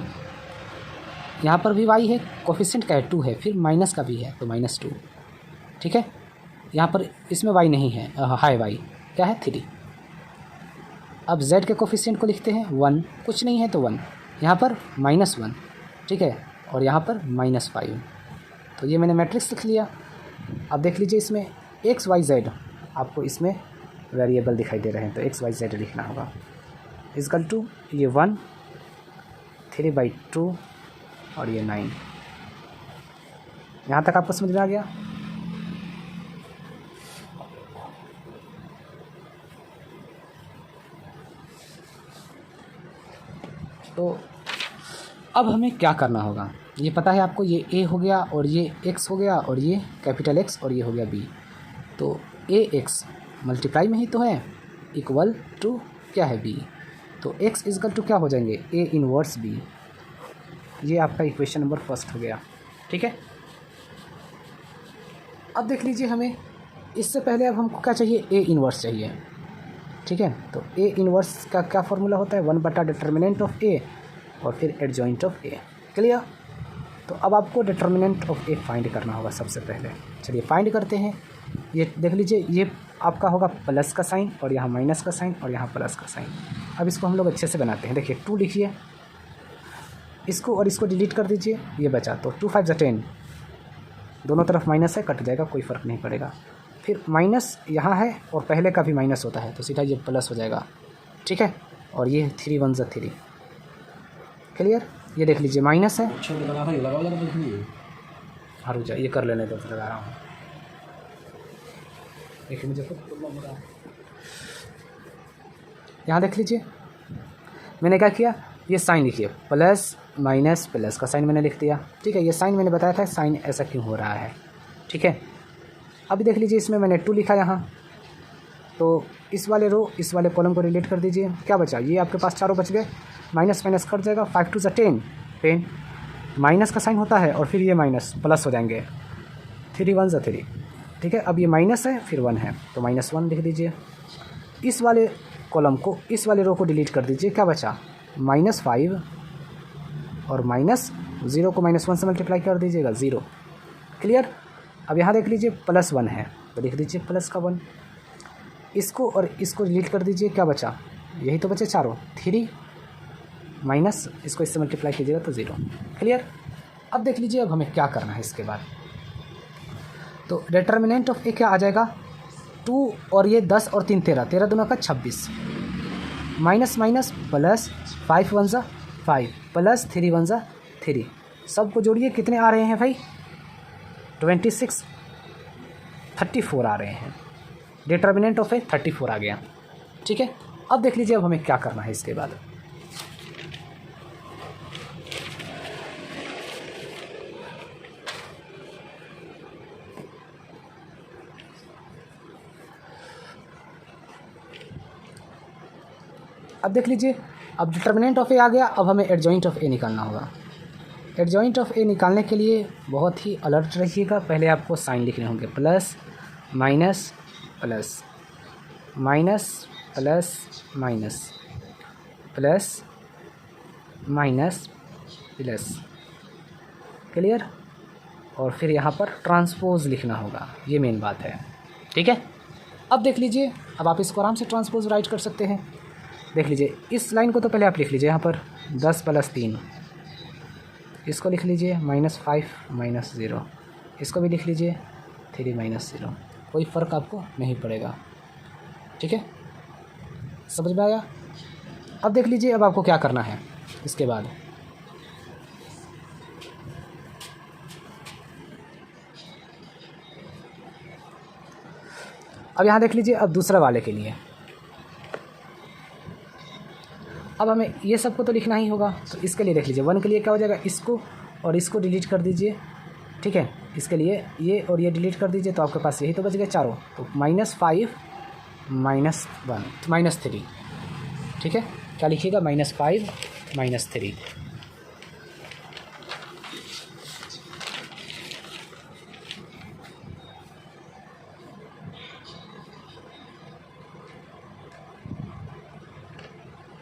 यहाँ पर भी y है, कोफिशिएंट का है 2 है, फिर माइनस का भी है तो -2। ठीक है, यहाँ पर इसमें y नहीं है, हाई y क्या है 3। अब z के कोफिशिएंट को लिखते हैं 1, कुछ नहीं है तो 1, यहाँ पर -1। ठीक है, और यहाँ पर -5। तो ये मैंने मैट्रिक्स लिख लिया। अब देख लीजिए इसमें x y z आपको इसमें वेरिएबल दिखाई दे रहे हैं, तो x y z लिखना होगा। इजकल टू ये 1 3/2 और ये 9। यहाँ तक आपको समझ में आ गया? तो अब हमें क्या करना होगा, ये पता है आपको, ये a हो गया और ये x हो गया और ये कैपिटल X और ये हो गया b। तो ax मल्टीप्लाई में ही तो है, इक्वल टू क्या है b। तो x इजकल टू क्या हो जाएंगे a इन्वर्स b। ये आपका इक्वेशन नंबर फर्स्ट हो गया। ठीक है, अब देख लीजिए हमें इससे पहले अब हमको क्या चाहिए, a इन्वर्स चाहिए। ठीक है, तो a इन्वर्स का क्या फॉर्मूला होता है 1 डिटर्मिनेंट ऑफ a और फिर एडजॉइंट ऑफ a। क्लियर, तो अब आपको डिटर्मिनेंट ऑफ a फाइंड करना होगा सबसे पहले। चलिए फाइंड करते हैं। ये देख लीजिए, ये आपका होगा प्लस का साइन और यहाँ माइनस का साइन और यहाँ प्लस का साइन। अब इसको हम लोग अच्छे से बनाते हैं। देखिए 2 लिखिए, इसको और इसको डिलीट कर दीजिए, ये बचा। तो 2 5 10, दोनों तरफ माइनस है, कट जाएगा, कोई फ़र्क नहीं पड़ेगा। फिर माइनस यहाँ है और पहले का भी माइनस होता है तो सीधा ये प्लस हो जाएगा। ठीक है, और ये 3 1 3। क्लियर, ये देख लीजिए माइनस है, हाँ रुक जाए, ये कर लेने दो, लगा रहा हूँ। देखिए मुझे खुद प्रॉब्लम हो रहा है। यहाँ देख लीजिए मैंने क्या किया, ये साइन लिखिए, प्लस माइनस प्लस का साइन मैंने लिख दिया। ठीक है, ये साइन मैंने बताया था साइन ऐसा क्यों हो रहा है। ठीक है, अभी देख लीजिए इसमें मैंने 2 लिखा यहाँ, तो इस वाले रो इस वाले कॉलम को रिलेट कर दीजिए। क्या बचा, ये आपके पास चारों बच गए, माइनस माइनस कट जाएगा, 5 2 10 10 माइनस का साइन होता है और फिर ये माइनस प्लस हो जाएंगे, 3 1 3। ठीक है, अब ये माइनस है फिर 1 है तो -1 लिख दीजिए। इस वाले कॉलम को इस वाले रो को डिलीट कर दीजिए। क्या बचा, -5 और -0 को -1 से मल्टीप्लाई कर दीजिएगा 0। क्लियर। अब यहाँ देख लीजिए +1 है तो लिख दीजिए प्लस का 1। इसको और इसको डिलीट कर दीजिए। क्या बचा, यही तो बचे चारों, 3 माइनस इसको इससे मल्टीप्लाई कीजिएगा तो 0। क्लियर। अब देख लीजिए अब हमें क्या करना है इसके बाद, तो डिटर्मिनेंट ऑफ ए क्या आ जाएगा, 2 और ये 10 और 3 13, 13 दूना का 26, माइनस माइनस प्लस, 5 1 ज़ा 5 प्लस 3 1 ज़ा 3, सबको जोड़िए कितने आ रहे हैं भाई, 26 34 आ रहे हैं। डिटर्मिनेंट ऑफ ए 34 आ गया। ठीक है, अब देख लीजिए अब हमें क्या करना है इसके बाद। अब देख लीजिए अब डिटर्मिनेंट ऑफ ए आ गया, अब हमें एडजॉइंट ऑफ ए निकालना होगा। एडजॉइंट ऑफ ए निकालने के लिए बहुत ही अलर्ट रहिएगा। पहले आपको साइन लिखने होंगे, plus minus plus minus plus minus plus minus plus. Clear. और फिर यहाँ पर ट्रांसपोज लिखना होगा, ये मेन बात है। ठीक है, अब देख लीजिए अब आप इसको आराम से ट्रांसपोज राइट कर सकते हैं। देख लीजिए इस लाइन को तो पहले आप लिख लीजिए, यहाँ पर 10 + 3, इसको लिख लीजिए -5 -0, इसको भी लिख लीजिए 3 -0, कोई फ़र्क आपको नहीं पड़ेगा। ठीक है, समझ में आया। अब देख लीजिए अब आपको क्या करना है इसके बाद। अब यहाँ देख लीजिए अब दूसरे वाले के लिए, अब हमें ये सबको तो लिखना ही होगा, तो इसके लिए देख लीजिए 1 के लिए क्या हो जाएगा, इसको और इसको डिलीट कर दीजिए। ठीक है, इसके लिए ये और ये डिलीट कर दीजिए तो आपके पास यही तो बच गए चारों, तो -5 -1 -3। ठीक है, क्या लिखिएगा, -5 -3।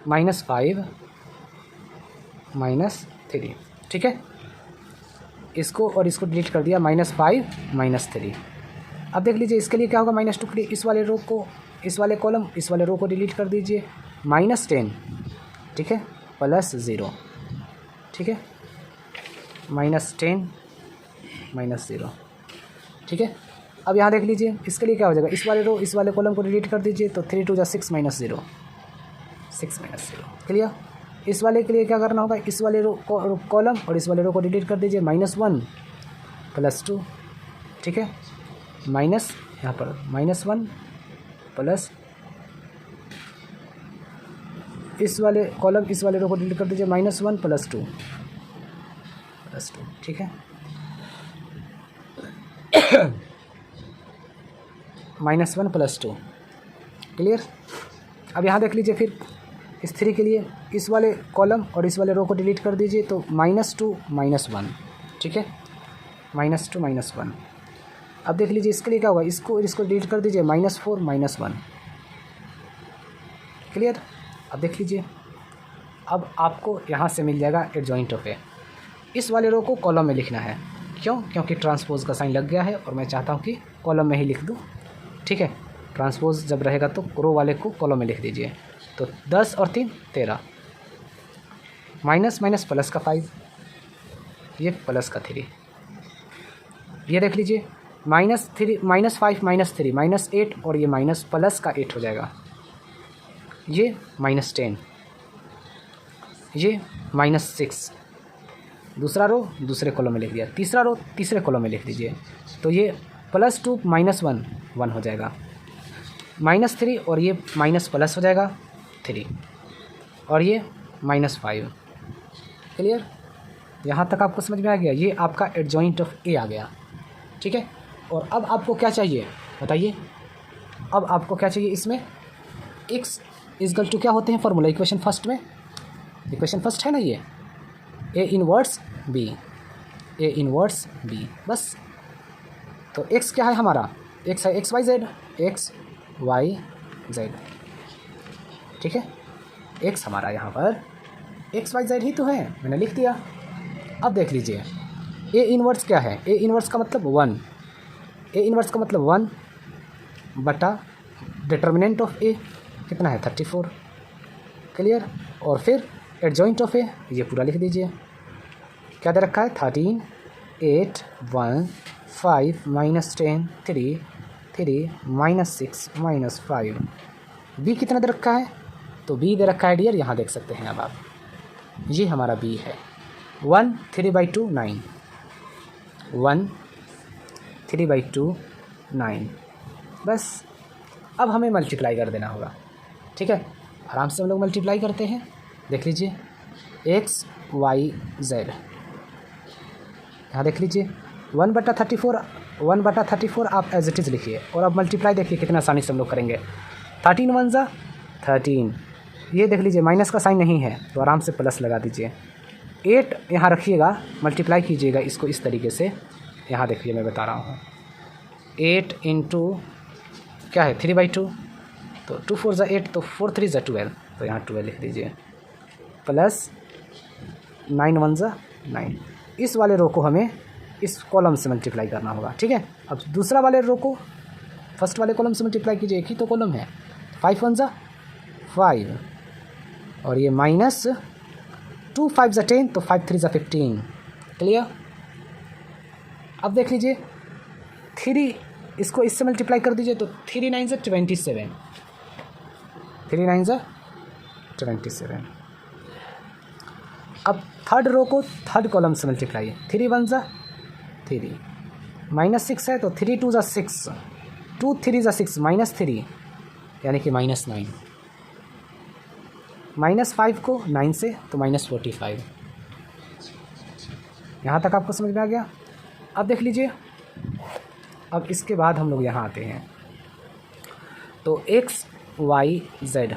-5 -3। ठीक है, इसको और इसको डिलीट कर दिया, -5 -3। अब देख लीजिए इसके लिए क्या होगा, -2 के लिए इस वाले रो को इस वाले कॉलम इस वाले रो को डिलीट कर दीजिए, -10। ठीक है, +0। ठीक है, -10 -0। ठीक है, अब यहाँ देख लीजिए इसके लिए क्या हो जाएगा, इस वाले रो इस वाले कॉलम को डिलीट कर दीजिए, तो 3 2 6 -0 6 -0। क्लियर। इस वाले के लिए क्या करना होगा, इस वाले रो कॉलम और इस वाले रो को डिलीट कर दीजिए, -1 +2। ठीक है, माइनस यहाँ पर -1 प्लस इस वाले कॉलम इस वाले रो को डिलीट कर दीजिए, -1 +2 +2। ठीक है, -1 +2। क्लियर। अब यहाँ देख लीजिए फिर इस 3 के लिए इस वाले कॉलम और इस वाले रो को डिलीट कर दीजिए, तो -2 -1। ठीक है, -2 -1। अब देख लीजिए इसके लिए क्या होगा, इसको इसको डिलीट कर दीजिए, -4 -1। क्लियर। अब देख लीजिए अब आपको यहाँ से मिल जाएगा एडजॉइंट ऑफ ए। इस वाले रो को कॉलम में लिखना है, क्यों, क्योंकि ट्रांसपोज का साइन लग गया है और मैं चाहता हूँ कि कॉलम में ही लिख दूँ। ठीक है, ट्रांसपोज जब रहेगा तो रो वाले को कॉलम में लिख दीजिए, तो 10 और 3 13, माइनस माइनस प्लस का 5, ये प्लस का 3, ये देख लीजिए -3 -5 -3 -8 और ये माइनस प्लस का 8 हो जाएगा, ये -10, ये -6। दूसरा रो दूसरे कॉलम में लिख दिया, तीसरा रो तीसरे कॉलम में लिख दीजिए, तो ये +2 -1 1 हो जाएगा। -3 और ये माइनस प्लस हो जाएगा 3 और ये -5। क्लियर? यहाँ तक आपको समझ में आ गया? ये आपका एडजॉइंट ऑफ ए आ गया। ठीक है, और अब आपको क्या चाहिए बताइए? अब आपको क्या चाहिए इसमें? x इजकल टू क्या होते हैं फॉर्मूला इक्वेशन फर्स्ट में? इक्वेशन फर्स्ट है ना ये, A inverse B, A inverse B, बस। तो x क्या है हमारा? x है x y z, x y z. ठीक है, x हमारा यहाँ पर एक्स वाई जेड ही तो है, मैंने लिख दिया। अब देख लीजिए ए इनवर्स क्या है? ए इनवर्स का मतलब 1, ए इनवर्स का मतलब 1 बटा डिटर्मिनेंट ऑफ ए कितना है 34। क्लियर? और फिर एडजॉइंट ऑफ ए ये पूरा लिख दीजिए। क्या दे रखा है? 13 8 1 5 -10 3 3 -6 -5। बी कितना दे रखा है? तो बी दे रखा है डियर, यहाँ देख सकते हैं अब आप, ये हमारा बी है 1 3/2 9, 1 3/2 9। बस अब हमें मल्टीप्लाई कर देना होगा। ठीक है, आराम से हम लोग मल्टीप्लाई करते हैं। देख लीजिए एक्स वाई जेड, यहाँ देख लीजिए 1/34 आप एज इट इज़ लिखिए और अब मल्टीप्लाई देखिए कितना आसानी से हम लोग करेंगे। 13 1 ज़ा 13, ये देख लीजिए माइनस का साइन नहीं है तो आराम से प्लस लगा दीजिए। 8 यहाँ रखिएगा, मल्टीप्लाई कीजिएगा इसको इस तरीके से। यहाँ देखिए मैं बता रहा हूँ 8 इंटू क्या है 3/2, तो 2 4 ज़ा 8, तो 4 3 ज़ा 12, तो यहाँ 12 लिख दीजिए प्लस 9 1 ज़ा 9। इस वाले रो को हमें इस कॉलम से मल्टीप्लाई करना होगा। ठीक है, अब दूसरा वाले रो को फर्स्ट वाले कॉलम से मल्टीप्लाई कीजिए, एक ही तो कॉलम है। 5 1 ज़ा 5 और ये माइनस 2 5 ज़ा 10, तो 5 3 ज़ा 15। क्लियर? अब देख लीजिए 3 इसको इससे मल्टीप्लाई कर दीजिए, तो 3 9 ज़ा 27, 3 9 ज़ा 27। अब थर्ड रो को थर्ड कॉलम से मल्टीप्लाई, 3 1 ज़ा 3, -6 है तो 3 2 ज़ा 6, 2 3 ज़ा 6 -3 यानी कि -9, -5 को 9 से तो -45। यहाँ तक आपको समझ में आ गया? अब देख लीजिए, अब इसके बाद हम लोग यहाँ आते हैं तो एक्स वाई जेड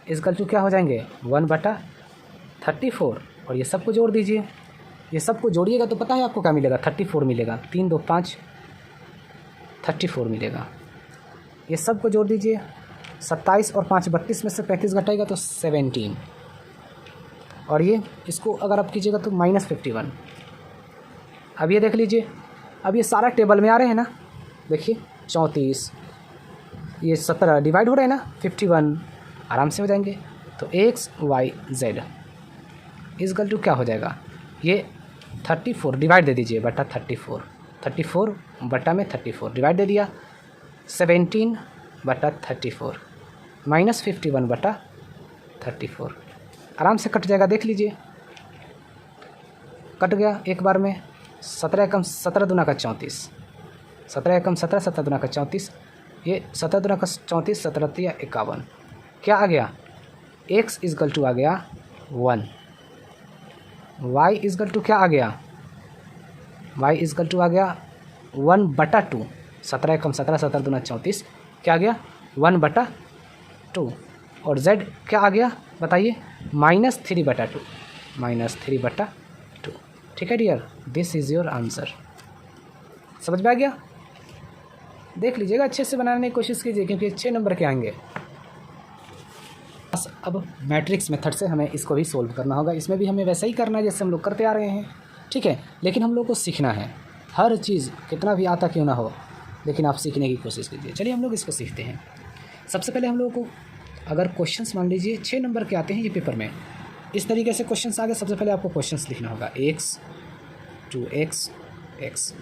इसका जो क्या हो जाएंगे 1/34 और ये सबको जोड़ दीजिए। ये सबको जोड़िएगा तो पता है आपको क्या मिलेगा? 34 मिलेगा, 3 2 5 34 मिलेगा। ये सबको जोड़ दीजिए, 27 और 5 32 में से 35 घटाएगा तो 17, और ये इसको अगर आप कीजिएगा तो -51। अब ये देख लीजिए, अब ये सारा टेबल में आ रहे हैं ना, देखिए 34, ये 17 डिवाइड हो रहे हैं ना 51, आराम से हो जाएंगे। तो x y z equal to क्या हो जाएगा? ये 34 डिवाइड दे दीजिए बटा 34, 34 बटा में 34 डिवाइड दे दिया, 17/34 -51/34 आराम से कट जाएगा। देख लीजिए कट गया एक बार में। 17 एकम 17 दूना का 34, 17 एकम 17 17 दूना का 34, ये 17 दूना का 34 17 तिया 51। क्या आ गया? एक्स इजकल टू आ गया 1, वाई इजकल टू क्या आ गया? वाई इजकल टू आ गया 1/2, 17 एकम 17 17 दूना 34, क्या आ गया 1/2। और z क्या आ गया बताइए? -3/2, -3/2। ठीक है dear, this is your answer. समझ में आ गया? देख लीजिएगा, अच्छे से बनाने की कोशिश कीजिए क्योंकि 6 नंबर के आएंगे। बस अब मैट्रिक्स मेथड से हमें इसको भी सोल्व करना होगा। इसमें भी हमें वैसा ही करना है जैसे हम लोग करते आ रहे हैं। ठीक है, लेकिन हम लोग को सीखना है। हर चीज़ कितना भी आता क्यों ना हो, लेकिन आप सीखने की कोशिश कीजिए। चलिए हम लोग इसको सीखते हैं। सबसे पहले हम लोगों को अगर क्वेश्चंस मान लीजिए 6 नंबर के आते हैं ये पेपर में, इस तरीके से क्वेश्चंस आ गए। सबसे पहले आपको क्वेश्चंस लिखना होगा, x 2x x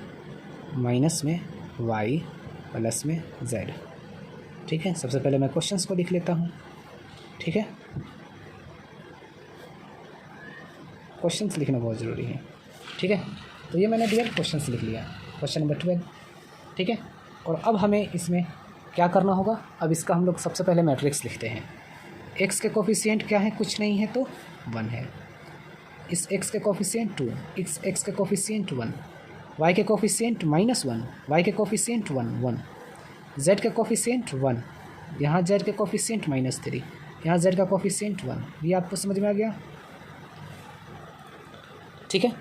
माइनस में y प्लस में z। ठीक है, सबसे पहले मैं क्वेश्चंस को लिख लेता हूँ। ठीक है, क्वेश्चंस लिखना बहुत ज़रूरी है। ठीक है, तो ये मैंने डियर क्वेश्चंस लिख लिया, क्वेश्चन नंबर 12। ठीक है, और अब हमें इसमें क्या करना होगा, अब इसका हम लोग सबसे पहले मैट्रिक्स लिखते हैं। x के कोफिशिएंट क्या है, कुछ नहीं है तो 1 है। इस x के कोफिशिएंट 2, इस x के कोफिशिएंट 1, y के कोफिशिएंट -1, y के कोफिशिएंट 1, z के कोफिशिएंट 1, यहाँ z के कोफिशिएंट -3, यहाँ z का कोफिशिएंट 1। ये आपको समझ में आ गया? ठीक है,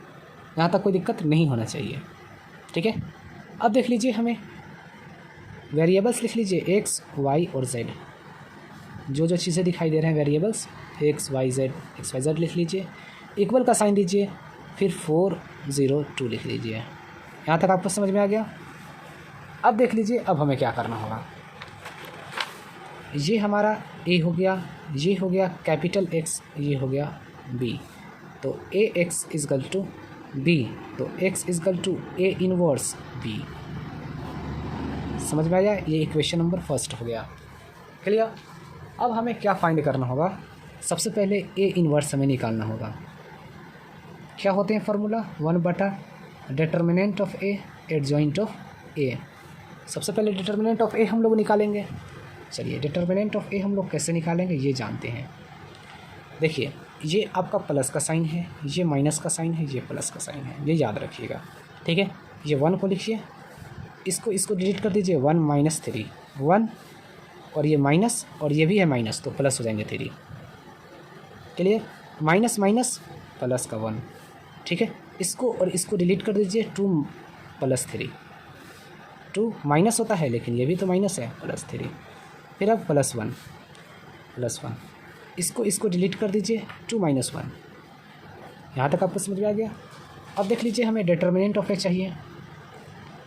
यहाँ तक कोई दिक्कत नहीं होना चाहिए। ठीक है, अब देख लीजिए, हमें वेरिएबल्स लिख लीजिए x, y और z। जो जो चीज़ें दिखाई दे रहे हैं वेरिएबल्स x y z लिख लीजिए, इक्वल का साइन दीजिए, फिर 4 0 2 लिख लीजिए। यहाँ तक आपको समझ में आ गया? अब देख लीजिए, अब हमें क्या करना होगा। ये हमारा a हो गया, ये हो गया कैपिटल X, ये हो गया b। तो ax इजकल टू b, तो x is equal to a inverse b। समझ में आ गया? ये इक्वेशन नंबर फर्स्ट हो गया। क्लियर? अब हमें क्या फाइंड करना होगा, सबसे पहले a इनवर्स हमें निकालना होगा। क्या होते हैं formula, 1/, determinant of a adjoint of a। सबसे पहले डिटर्मिनेंट ऑफ a हम लोग निकालेंगे। चलिए, डिटर्मिनेंट ऑफ a हम लोग कैसे निकालेंगे ये जानते हैं। देखिए, ये आपका प्लस का साइन है, ये माइनस का साइन है, ये प्लस का साइन है, ये याद रखिएगा। ठीक है, ये 1 को लिखिए, इसको डिलीट कर दीजिए, 1 - 3 1, और ये माइनस और ये भी है माइनस, तो प्लस हो जाएंगे 3। क्लियर? माइनस माइनस प्लस का 1। ठीक है, इसको और इसको डिलीट कर दीजिए, 2 + 3, 2 माइनस होता है लेकिन ये भी तो माइनस है, +3। फिर अब +1 +1, इसको डिलीट कर दीजिए, 2 - 1। यहाँ तक आपको समझ में आ गया? अब देख लीजिए, हमें डिटर्मिनेंट ऑफ ए चाहिए,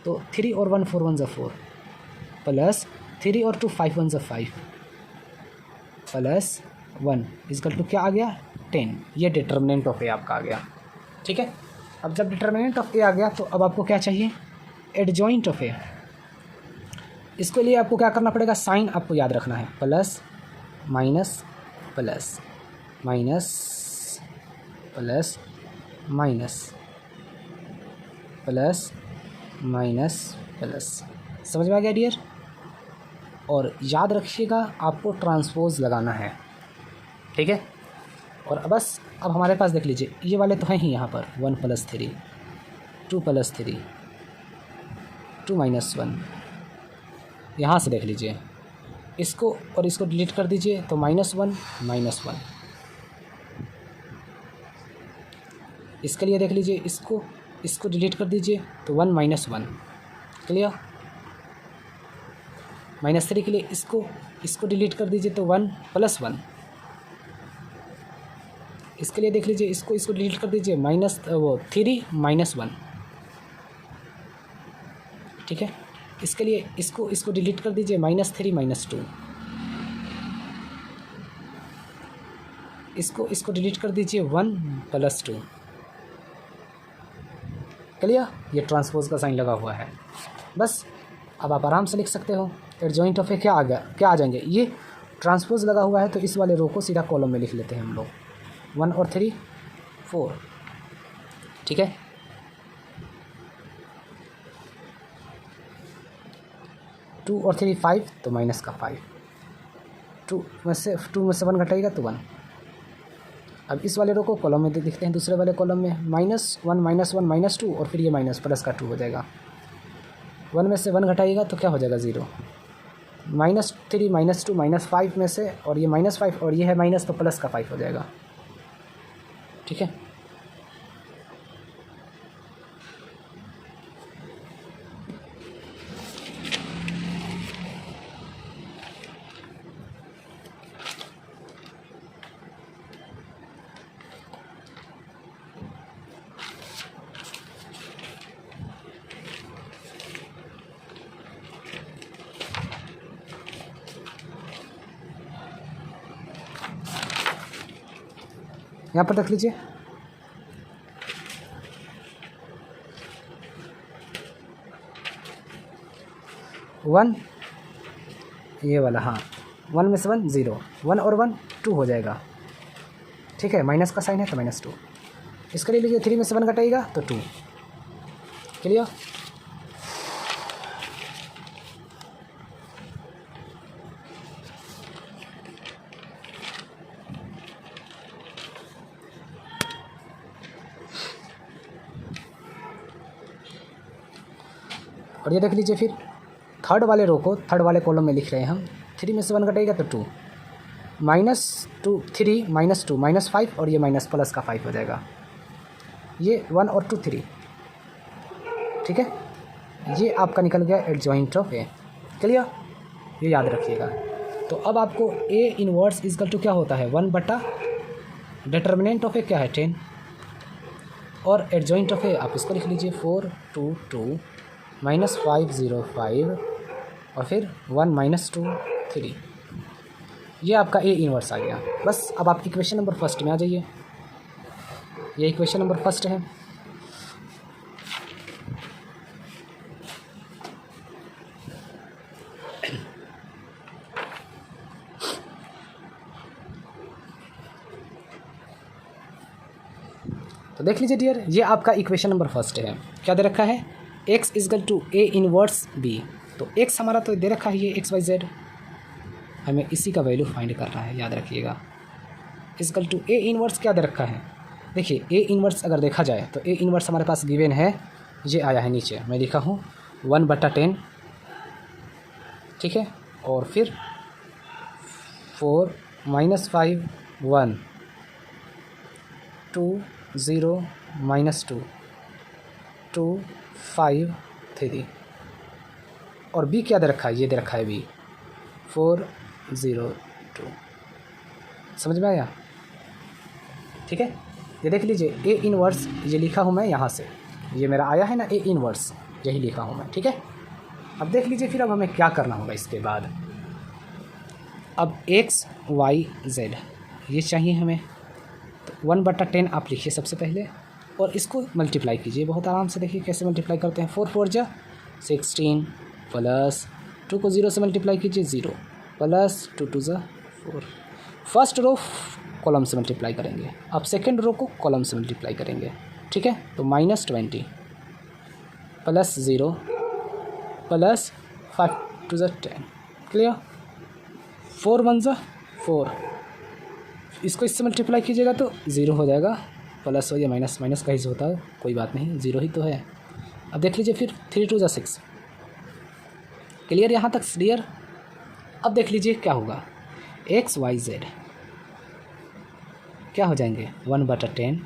तो 3 और 1 4 1 = 4, प्लस 3 और 2 5 1 = 5, प्लस 1 इजकल टू क्या आ गया, 10। ये डिटर्मिनेंट ऑफ ए आपका आ गया। ठीक है, अब जब डिटर्मिनेंट ऑफ ए आ गया तो अब आपको क्या चाहिए, एडजॉइंट ऑफ ए। इसके लिए आपको क्या करना पड़ेगा, साइन आपको याद रखना है, plus minus plus minus plus minus plus minus plus. समझ में आ गया डियर? और याद रखिएगा, आपको ट्रांसपोज लगाना है। ठीक है, और बस अब हमारे पास देख लीजिए, ये वाले तो हैं ही यहाँ पर, 1 + 3, 2 + 3, 2 - 1। यहाँ से देख लीजिए, इसको और इसको डिलीट कर दीजिए, तो -1 -1। इसके लिए देख लीजिए, इसको डिलीट कर दीजिए, तो 1 - 1। क्लियर? -3 के लिए इसको डिलीट कर दीजिए, तो 1 + 1। इसके लिए देख लीजिए, इसको डिलीट कर दीजिए, -3 - 1। ठीक है, इसके लिए इसको डिलीट कर दीजिए, -3 - 2। इसको डिलीट कर दीजिए, 1 + 2। क्लियर? ये ट्रांसपोज का साइन लगा हुआ है। बस अब आप आराम से लिख सकते हो, एडजॉइंट ऑफ ए क्या आ जाएंगे, ये ट्रांसपोज लगा हुआ है तो इस वाले रो को सीधा कॉलम में लिख लेते हैं हम लोग, 1 और 3 4। ठीक है, 2 और 3 5, तो माइनस का 5, 2 में से 1 घटाएगा तो 1। अब इस वाले रो को कॉलम में लिखते हैं, दूसरे वाले कॉलम में -1 -1 -2, और फिर ये माइनस प्लस का 2 हो जाएगा। 1 में से 1 घटाइएगा तो क्या हो जाएगा, 0। -3 -2 -5 में से, और ये -5 और ये है माइनस, तो प्लस का 5 हो जाएगा। ठीक है, यहाँ पर रख लीजिए, वन, ये वाला, हाँ, 1 में से 1 0, 1 और 1 2 हो जाएगा। ठीक है, माइनस का साइन है तो -2। इसके लिए लीजिए, 3 में से 1 घटाइएगा तो 2। क्लियर? और ये देख लीजिए फिर थर्ड वाले रो को थर्ड वाले कॉलम में लिख रहे हैं हम, 3 में से 1 घटेगा तो 2, -2 3 -2 -5 और ये माइनस प्लस का 5 हो जाएगा, ये 1 और 2 3, ठीक है। ये आपका निकल गया एडजॉइंट ऑफ ए, क्लियर, ये याद रखिएगा। तो अब आपको ए इनवर्स इजकल टू क्या होता है 1 बटा डिटर्मिनेंट ऑफ ए क्या है 10 और एडजॉइंट ऑफ ए आप इसको लिख लीजिए 4 2 2 -5 0 5 और फिर 1 -2 3, ये आपका ए इनवर्स आ गया। बस अब आप इक्वेशन नंबर फर्स्ट में आ जाइए, ये इक्वेशन नंबर फर्स्ट है। तो देख लीजिए डियर, ये आपका इक्वेशन नंबर फर्स्ट है। क्या दे रखा है x is equal to A inverse b, तो x हमारा तो दे रखा है ये XYZ, हमें इसी का वैल्यू फाइंड करना है, याद रखिएगा। इजकल टू ए इनवर्स क्या दे रखा है, देखिए ए इनवर्स अगर देखा जाए तो ए इनवर्स हमारे पास गिवन है, ये आया है नीचे, मैं लिखा हूँ 1/10, ठीक है, और फिर 4 -5 1 2 0 -2 2 5 3 और b क्या दे रखा है, ये दे रखा है b 4 0 2, समझ में आया, ठीक है। ये देख लीजिए ए इनवर्स ये लिखा हूँ मैं यहाँ से, ये मेरा आया है ना ए इनवर्स, यही लिखा हूँ मैं, ठीक है। अब देख लीजिए फिर अब हमें क्या करना होगा इसके बाद, अब x y z ये चाहिए हमें, तो 1/10 आप लिखिए सबसे पहले और इसको मल्टीप्लाई कीजिए बहुत आराम से। देखिए कैसे मल्टीप्लाई करते हैं, 4 4 जा 16 प्लस 2 को 0 से मल्टीप्लाई कीजिए 0 प्लस 2 2 जा 4, फर्स्ट रो कॉलम से मल्टीप्लाई करेंगे, अब सेकेंड रो को कॉलम से मल्टीप्लाई करेंगे, ठीक है। तो -20 प्लस 0 प्लस 5 2 जा 10, क्लियर, 4 1 जा 4, इसको इससे मल्टीप्लाई कीजिएगा तो 0 हो जाएगा, प्लस हो या माइनस, माइनस का ही होता है, कोई बात नहीं, 0 ही तो है। अब देख लीजिए फिर 3 2 जा 6, क्लियर यहाँ तक क्लियर। अब देख लीजिए क्या होगा, x y z क्या हो जाएंगे 1/10,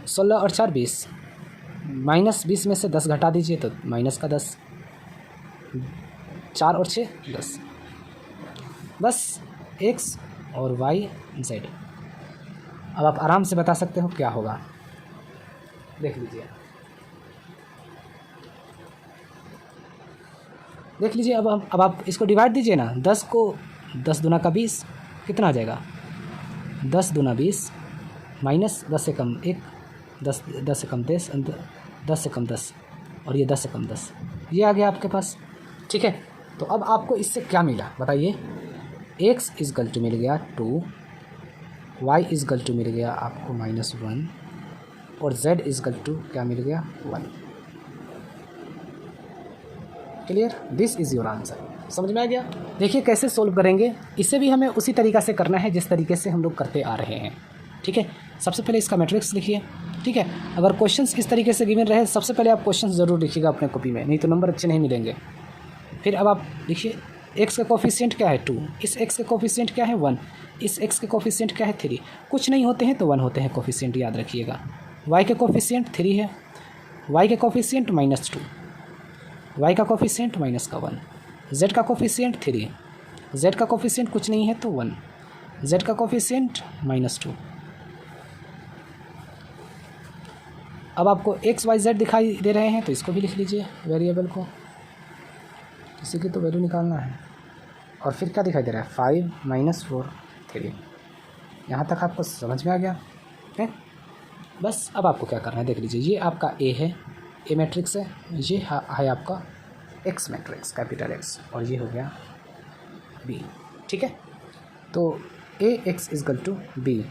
16 और 4 20, -20 में से 10 घटा दीजिए तो माइनस का 10, 4 और 6 10, बस x और y z। अब आप आराम से बता सकते हो क्या होगा, देख लीजिए, देख लीजिए। अब आप इसको डिवाइड दीजिए ना, 10 को 10 दूना का 20 कितना आ जाएगा, 10 दूना 20 माइनस 10 से कम 1, 10 से कम 10, 10 से कम 10 और ये 10 से कम 10, ये आ गया आपके पास, ठीक है। तो अब आपको इससे क्या मिला बताइए, x इजकल टू मिल गया 2, y इजकल टू मिल गया आपको -1 और z इजकल टू क्या मिल गया 1, clear, this is your answer. समझ में आ गया। देखिए कैसे सोल्व करेंगे, इसे भी हमें उसी तरीक़ा से करना है जिस तरीके से हम लोग करते आ रहे हैं, ठीक है। सबसे पहले इसका मैट्रिक्स लिखिए, ठीक है। अगर क्वेश्चंस इस तरीके से गिवन रहे, सबसे पहले आप क्वेश्चंस ज़रूर लिखिएगा अपने कॉपी में, नहीं तो नंबर अच्छे नहीं मिलेंगे। फिर अब आप लिखिए x का कोफिशिएंट क्या है 2, इस x का कोफिशिएंट क्या है 1, इस x के कोफिशिएंट क्या है 3, कुछ नहीं होते हैं तो 1 होते हैं कोफिशिएंट, याद रखिएगा। y के कोफिशिएंट 3 है, y के कोफिशिएंट -2, y का कोफिशिएंट -1, z का कोफिशिएंट 3, z का कोफिशिएंट कुछ नहीं है तो 1, z का कोफिशिएंट -2। अब आपको x y z दिखाई दे रहे हैं तो इसको भी लिख लीजिए वेरिएबल को, इसी की तो वैल्यू निकालना है। और फिर क्या दिखाई दे रहा है 5 -4 3, यहाँ तक आपको समझ में आ गया है। बस अब आपको क्या करना है, देख लीजिए, ये आपका ए है, ए मैट्रिक्स है, ये है आपका एक्स मैट्रिक्स कैपिटल एक्स, और ये हो गया बी, ठीक है। तो A X is equal to B,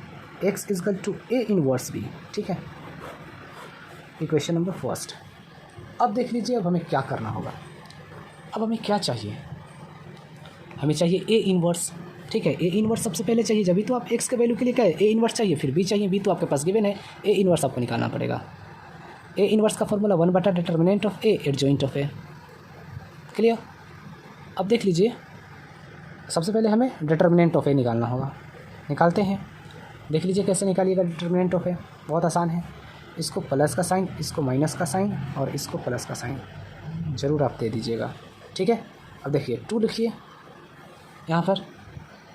X is equal to A inverse B, ठीक है, इक्वेशन नंबर फर्स्ट। अब देख लीजिए अब हमें क्या करना होगा, अब हमें क्या चाहिए, हमें चाहिए ए इनवर्स, ठीक है। ए इनवर्स सबसे पहले चाहिए, जब भी तो आप एक्स के वैल्यू के लिए क्या है ए इनवर्स चाहिए, फिर बी चाहिए, बी तो आपके पास गिवन है, ए इनवर्स आपको निकालना पड़ेगा। ए इनवर्स का फॉर्मूला 1 बटा determinant of A adjoint of A. Clear. अब देख लीजिए, सबसे पहले हमें डिटर्मिनेंट ऑफ ए निकालना होगा। निकालते हैं। देख लीजिए कैसे निकालिएगा डिटर्मिनेंट ऑफ ए। बहुत आसान है। इसको प्लस का साइन, इसको माइनस का साइन और इसको प्लस का साइन ज़रूर आप दे दीजिएगा। ठीक है। अब देखिए 2 लिखिए यहाँ पर।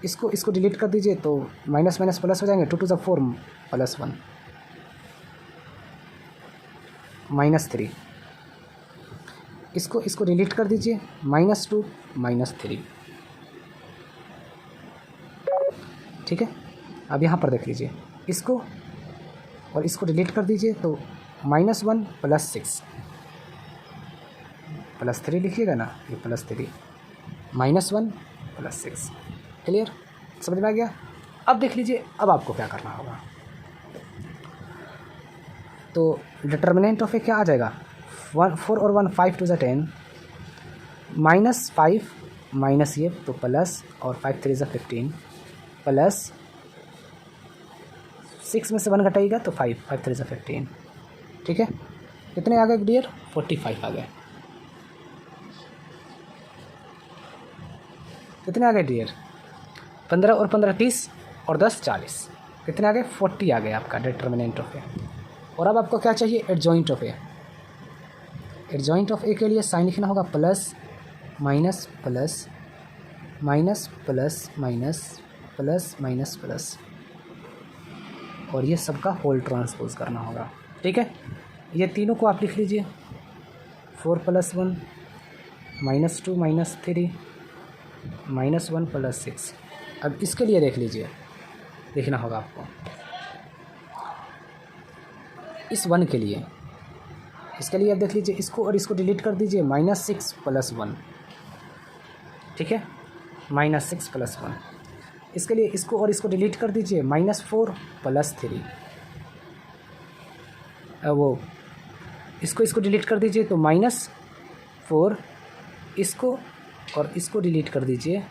इसको डिलीट कर दीजिए तो माइनस माइनस प्लस हो जाएंगे। 2 टू द 4 प्लस 1 -3। इसको डिलीट कर दीजिए -2 -3। ठीक है। अब यहाँ पर देख लीजिए, इसको और इसको डिलीट कर दीजिए तो -1 + 6 +3 लिखिएगा ना, ये +3 -1 + 6। क्लियर, समझ में आ गया। अब देख लीजिए, अब आपको क्या करना होगा। तो डिटर्मिनेंट ऑफ ए क्या आ जाएगा, 4 और 1 5 टू द 10 -5 माइनस ये तो प्लस और 5 3 ज़ा 15 प्लस 6 में से 1 घटाइएगा तो 5 5 3 ज़ा 15। ठीक है। कितने आ गए डियर, 45 आ गए। कितने आ गए डियर, 15 और 15 30 और 10 40। कितने आ गए, 40 आ गए आपका डिटर्मिनेंट ऑफ ए। और अब आपको क्या चाहिए, adjoint of A. Adjoint of A के लिए साइन लिखना होगा plus minus plus minus plus minus plus minus plus, और ये सबका होल ट्रांसपोज करना होगा। ठीक है। ये तीनों को आप लिख लीजिए, 4 + 1 -2 -3 -1 + 6। अब इसके लिए देख लीजिए, लिखना होगा आपको इस 1 के लिए। इसके लिए आप देख लीजिए, इसको और इसको डिलीट कर दीजिए, -6 + 1। ठीक है, -6 + 1। इसके लिए इसको और इसको डिलीट कर दीजिए, -4 + 3। वो इसको डिलीट कर दीजिए तो -4, इसको और इसको डिलीट कर दीजिए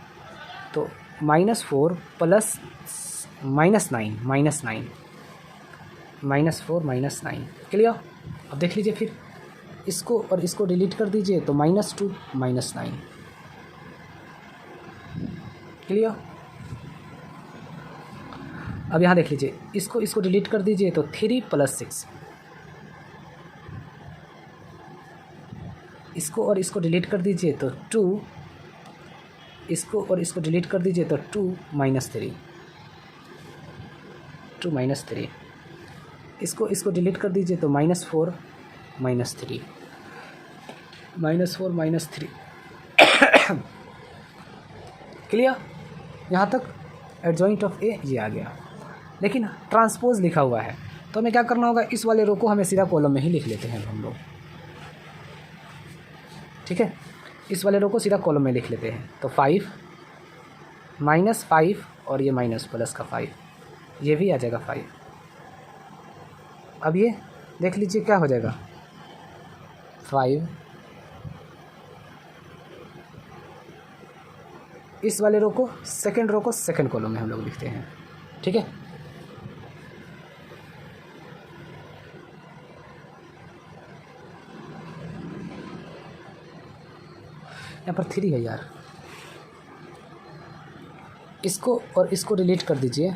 तो -4 प्लस -9 -4 -9। क्लियर। अब देख लीजिए, फिर इसको और इसको डिलीट कर दीजिए तो -2 -9। क्लियर। अब यहाँ देख लीजिए, इसको डिलीट कर दीजिए तो 3 + 6। इसको और इसको डिलीट कर दीजिए तो 2। इसको और इसको डिलीट कर दीजिए तो 2 -3 2 -3। इसको डिलीट कर दीजिए तो -4 -3 -4 -3। क्लियर। यहाँ तक एडजॉइंट ऑफ ए ये आ गया। लेकिन ट्रांसपोज लिखा हुआ है तो हमें क्या करना होगा, इस वाले रो को हमें सीधा कॉलम में ही लिख लेते हैं हम लोग। ठीक है, इस वाले रो को सीधा कॉलम में लिख लेते हैं। तो 5 -5 और ये माइनस प्लस का 5, ये भी आ जाएगा 5। अब ये देख लीजिए क्या हो जाएगा, 5। इस वाले रो को सेकंड कॉलम में हम लोग लिखते हैं। ठीक है। यहाँ पर 3 है यार, इसको और इसको डिलीट कर दीजिए,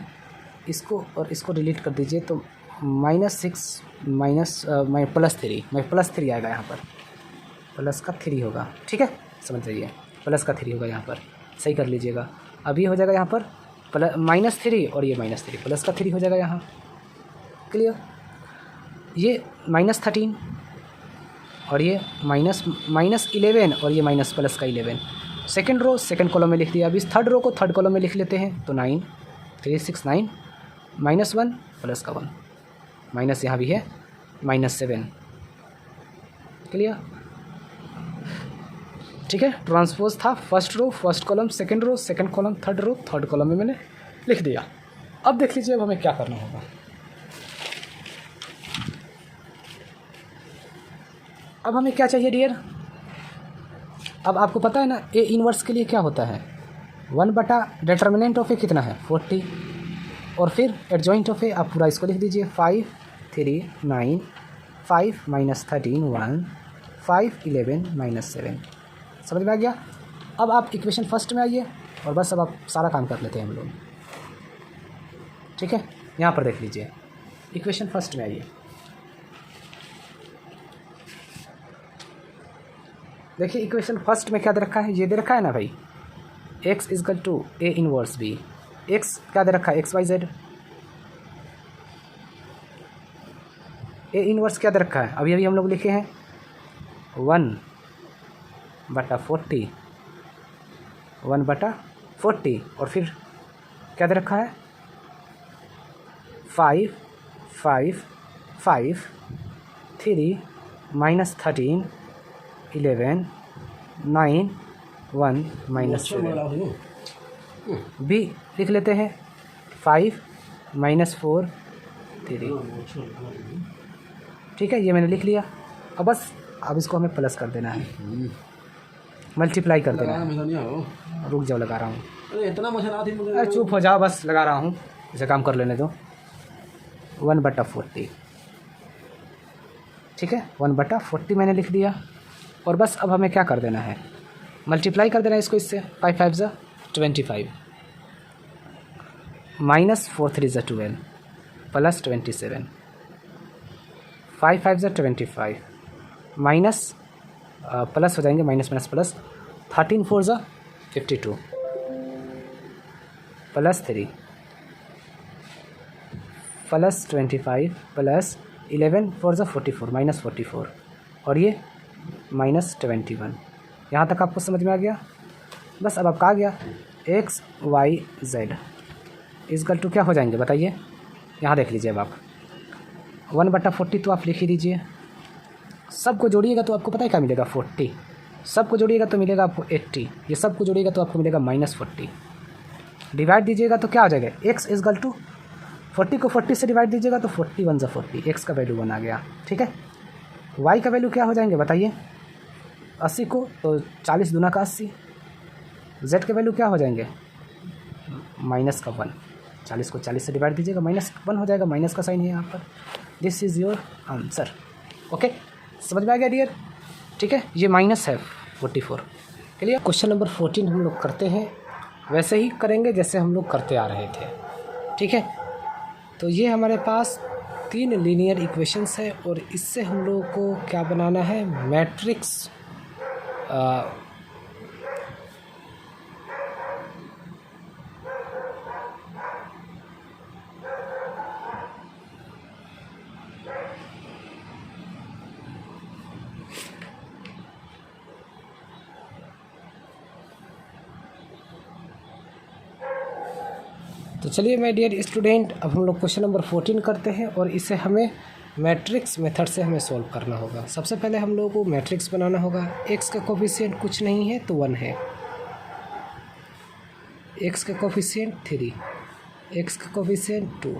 इसको और इसको डिलीट कर दीजिए तो -6 +3 आएगा। यहाँ पर प्लस का 3 होगा। ठीक है, समझ जाइए, प्लस का 3 होगा यहाँ पर, सही कर लीजिएगा। अब ये हो जाएगा यहाँ पर -3 और ये -3, प्लस का 3 हो जाएगा यहाँ। क्लियर। ये -13 और ये -11 और ये माइनस प्लस का 11। सेकंड रो सेकंड कॉलम में लिख दिया। अब इस थर्ड रो को थर्ड कॉलम में लिख लेते हैं तो 9 3 6 9 -1 प्लस का 1, माइनस यहाँ भी है -7। क्लियर। ठीक है, ट्रांसपोज था first row first column, second row second column, third row third column में मैंने लिख दिया। अब देख लीजिए, अब हमें क्या करना होगा। अब हमें क्या चाहिए डियर, अब आपको पता है ना ए इनवर्स के लिए क्या होता है, 1 बटा डिटर्मिनेंट ऑफ ए कितना है 40, और फिर एडजॉइंट ऑफ ए आप पूरा इसको लिख दीजिए 5 3 9 5 माइनस 13 1, 5 11 माइनस 7। समझ में आ गया। अब आप इक्वेशन फर्स्ट में आइए और बस अब आप सारा काम कर लेते हैं हम लोग। ठीक है, यहाँ पर देख लीजिए, इक्वेशन फर्स्ट में आइए। देखिए इक्वेशन फर्स्ट में क्या दे रखा है, ये दे रखा है ना भाई, x is equal to a inverse b। x क्या दे रखा है, x y z. a inverse क्या दे रखा है, अभी अभी हम लोग लिखे हैं 1/40, 1/40, और फिर क्या दे रखा है 5 5 5 3 माइनस 13 11 9 1 माइनस 7। बी लिख लेते हैं 5 माइनस 4 3। ठीक है, ये मैंने लिख लिया। अब बस अब इसको हमें प्लस कर देना है, मल्टीप्लाई कर देना है। रुक जाओ, लगा रहा हूँ। अरे चुप हो जाओ, बस लगा रहा हूँ, इसे काम कर लेने दो। 1/40, ठीक है, 1/40 मैंने लिख दिया। और बस अब हमें क्या कर देना है, मल्टीप्लाई कर देना है इसको इससे। 5 5 ज़ा 25 माइनस 4 3 ज़ा 12 प्लस 27, 5 5 ज़ा 25 माइनस प्लस हो जाएंगे, माइनस माइनस प्लस, 13 4 ज़ा 52 प्लस 3 प्लस 25 प्लस 11 4 ज़ा 44 माइनस 44, और ये माइनस 21। यहाँ तक आपको समझ में आ गया। बस अब आपका आ गया x y z equal to क्या हो जाएंगे बताइए। यहाँ देख लीजिए, अब आप 1/40 तो आप लिख ही दीजिए। सबको जोड़िएगा तो आपको पता है क्या मिलेगा, 40। सबको जोड़िएगा तो मिलेगा आपको 80। ये सबको जोड़िएगा तो आपको मिलेगा -40। डिवाइड दीजिएगा तो क्या हो जाएगा, एक्स इजकल टू 40 को 40 से डिवाइड दीजिएगा तो 40 1 ज़ा 40, एक्स का वैल्यू 1 आ गया। ठीक है, वाई का वैल्यू क्या हो जाएंगे बताइए, 80 को तो 40 दूना का 80। जेड के वैल्यू क्या हो जाएंगे, माइनस का 1, 40 को 40 से डिवाइड दीजिएगा, -1 हो जाएगा, माइनस का साइन है यहाँ पर। This is your answer. Okay, समझ में आ गया डियर। ठीक है, ये माइनस है 44। चलिए क्वेश्चन नंबर 14 हम लोग करते हैं, वैसे ही करेंगे जैसे हम लोग करते आ रहे थे। ठीक है, तो ये हमारे पास 3 लीनियर इक्वेशंस है और इससे हम लोगों को क्या बनाना है, मैट्रिक्स तो चलिए माय डियर स्टूडेंट, अब हम लोग क्वेश्चन नंबर 14 करते हैं और इसे हमें मैट्रिक्स मेथड से हमें सॉल्व करना होगा। सबसे पहले हम लोगों को मैट्रिक्स बनाना होगा। एक्स का कोफिशिएंट कुछ नहीं है तो 1 है, एक्स का कोफिशिएंट 3, एक्स का कोफिशिएंट 2,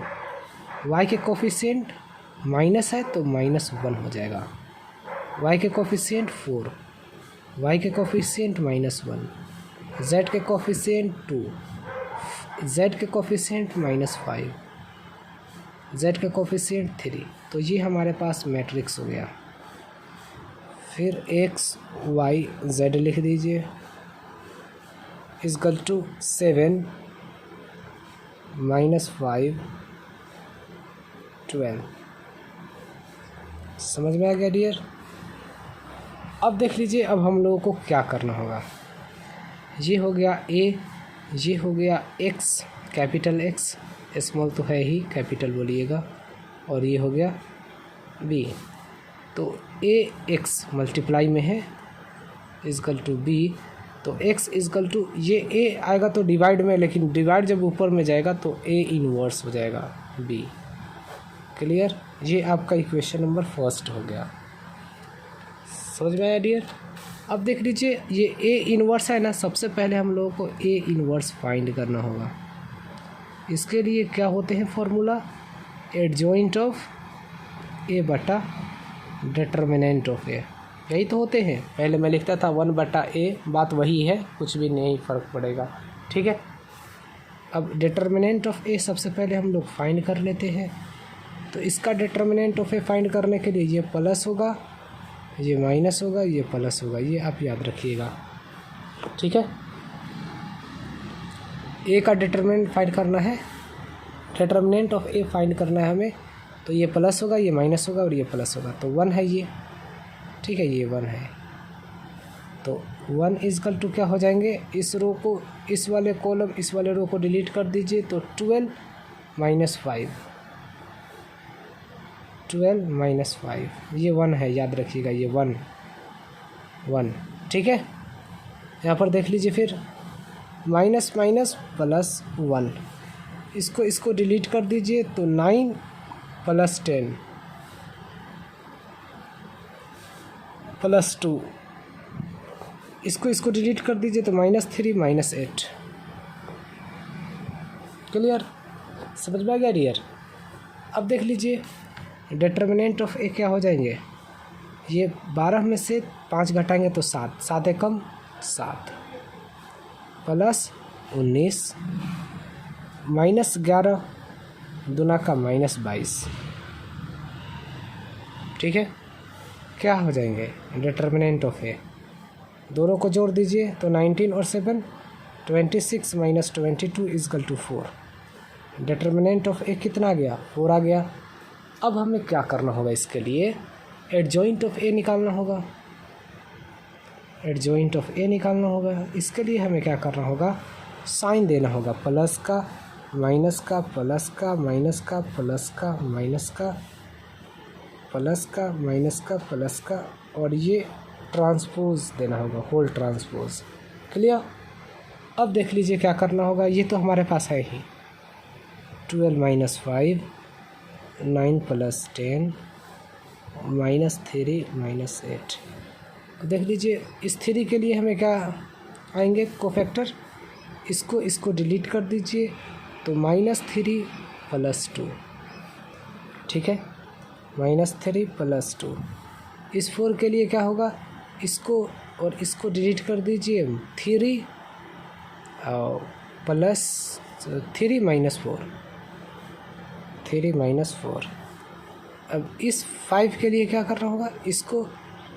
वाई के कोफिशिएंट माइनस है तो -1 हो जाएगा, वाई के कोफिशिएंट 4, वाई के कोफिशिएंट -1, जेड के कोफिशिएंट 2, जेड के कोफिशिएंट -5, जेड के कोफिशिएंट 3। तो ये हमारे पास मैट्रिक्स हो गया। फिर एक्स वाई जेड लिख दीजिए इजकल टू 7 -5 12। समझ में आ गया डियर। अब देख लीजिए, अब हम लोगों को क्या करना होगा। ये हो गया ए, ये हो गया एक्स, कैपिटल एक्स, स्मॉल तो है ही, कैपिटल बोलिएगा, और ये हो गया बी। तो ए एक्स मल्टीप्लाई में है इजकल टू बी, तो एक्स इजकल टू ये ए आएगा तो डिवाइड में, लेकिन डिवाइड जब ऊपर में जाएगा तो ए इनवर्स हो जाएगा बी। क्लियर, ये आपका इक्वेशन नंबर फर्स्ट हो गया। समझ में आया डियर। अब देख लीजिए, ये ए इनवर्स है ना, सबसे पहले हम लोगों को ए इनवर्स फाइंड करना होगा। इसके लिए क्या होते हैं फॉर्मूला, एडजॉइंट ऑफ ए बटा डिटर्मिनेंट ऑफ ए, यही तो होते हैं। पहले मैं लिखता था 1/a, बात वही है, कुछ भी नहीं फ़र्क पड़ेगा। ठीक है, अब डिटर्मिनेंट ऑफ ए सबसे पहले हम लोग फाइंड कर लेते हैं। तो इसका डिटर्मिनेंट ऑफ ए फाइंड करने के लिए ये प्लस होगा, ये माइनस होगा, ये प्लस होगा, ये आप याद रखिएगा। ठीक है, ए का डिटर्मिनेंट फाइंड करना है, डिटर्मिनेंट ऑफ ए फाइंड करना है हमें। तो ये प्लस होगा, ये माइनस होगा और ये प्लस होगा, तो 1 है ये। ठीक है, ये 1 है। तो 1 इजकल टू क्या हो जाएंगे, इस रो को, इस वाले कॉलम, इस वाले रो को डिलीट कर दीजिए, तो 12 माइनस 5, 12 माइनस 5, ये 1 है, याद रखिएगा, ये 1 1। ठीक है, यहाँ पर देख लीजिए फिर माइनस माइनस प्लस 1, इसको डिलीट कर दीजिए, तो 9 प्लस 10 प्लस 2, इसको डिलीट कर दीजिए, तो -3 -8। क्लियर, समझ में आ गया डियर। अब देख लीजिए डिटर्मिनेंट ऑफ ए क्या हो जाएंगे, ये 12 में से 5 घटाएंगे तो 7, 7 एकम 7 प्लस 19 -11 दूना का -22। ठीक है, क्या हो जाएंगे डिटर्मिनेंट ऑफ ए, दोनों को जोड़ दीजिए, तो 19 और 7 26 minus 22 equal to 4। Determinant of A कितना आ गया, 4 आ गया। अब हमें क्या करना होगा, इसके लिए एडजॉइंट ऑफ ए निकालना होगा, एडजॉइंट ऑफ ए निकालना होगा। इसके लिए हमें क्या करना होगा, साइन देना होगा, प्लस का माइनस का, प्लस का माइनस का, प्लस का माइनस का, प्लस का माइनस का, प्लस का, और ये ट्रांसपोज देना होगा, होल ट्रांसपोज। क्लियर। अब देख लीजिए क्या करना होगा, ये तो हमारे पास है ही, 12 माइनस 5, 9 प्लस 10 -3 -8। देख लीजिए इस 3 के लिए हमें क्या आएंगे कोफैक्टर, इसको डिलीट कर दीजिए, तो -3 प्लस 2। ठीक है, -3 प्लस 2। इस 4 के लिए क्या होगा, इसको और इसको डिलीट कर दीजिए, 3 प्लस 3 माइनस 4, 3 माइनस 4। अब इस 5 के लिए क्या करना होगा, इसको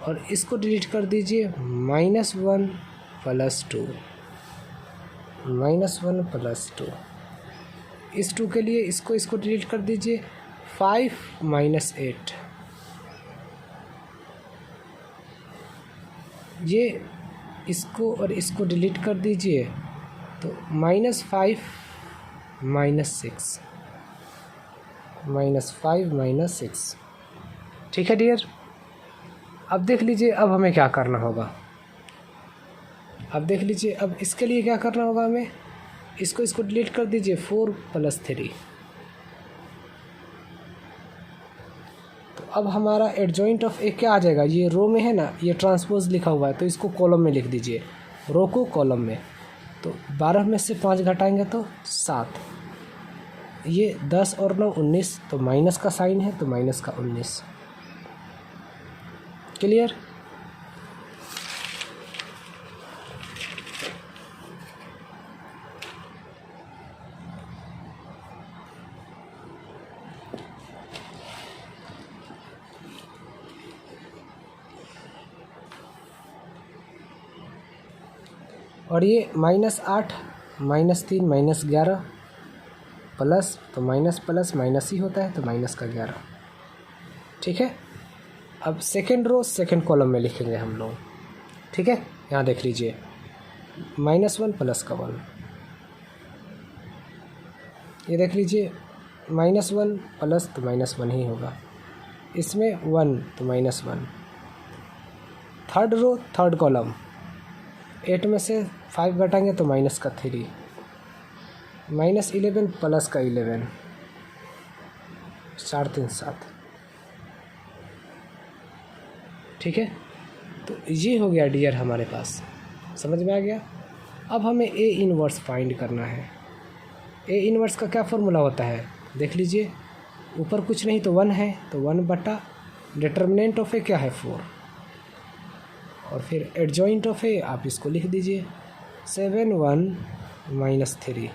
और इसको डिलीट कर दीजिए, -1 प्लस 2, -1 प्लस 2। इस 2 के लिए इसको डिलीट कर दीजिए, 5 माइनस 8। ये इसको और इसको डिलीट कर दीजिए, तो -5 -6, -5 -6। ठीक है डियर। अब देख लीजिए अब हमें क्या करना होगा, अब देख लीजिए अब इसके लिए क्या करना होगा हमें, इसको डिलीट कर दीजिए, 4 प्लस 3। तो अब हमारा एडजॉइंट ऑफ ए क्या आ जाएगा, ये रो में है ना, ये ट्रांसपोज लिखा हुआ है, तो इसको कॉलम में लिख दीजिए, रो को कॉलम में। तो 12 में से 5 घटाएंगे तो 7, ये 10 और 9 19, तो माइनस का साइन है, तो माइनस का 19। क्लियर। और ये -8 -3 -11 प्लस, तो माइनस प्लस माइनस ही होता है, तो माइनस का 11। ठीक है, अब सेकेंड रो सेकेंड कॉलम में लिखेंगे हम लोग। ठीक है, यहाँ देख लीजिए, -1 प्लस का 1, ये देख लीजिए -1 प्लस, तो -1 ही होगा, इसमें 1 तो -1। थर्ड रो थर्ड कॉलम, 8 में से 5 घटाएंगे तो माइनस का 3, -11 प्लस का 11, 4 3 7। ठीक है, तो ये हो गया डियर हमारे पास, समझ में आ गया। अब हमें ए इनवर्स फाइंड करना है। ए इनवर्स का क्या फॉर्मूला होता है, देख लीजिए, ऊपर कुछ नहीं तो 1 है, तो 1 बटा डिटर्मिनेंट ऑफ ए क्या है 4, और फिर एडजॉइंट ऑफ ए आप इसको लिख दीजिए, 7 1 -3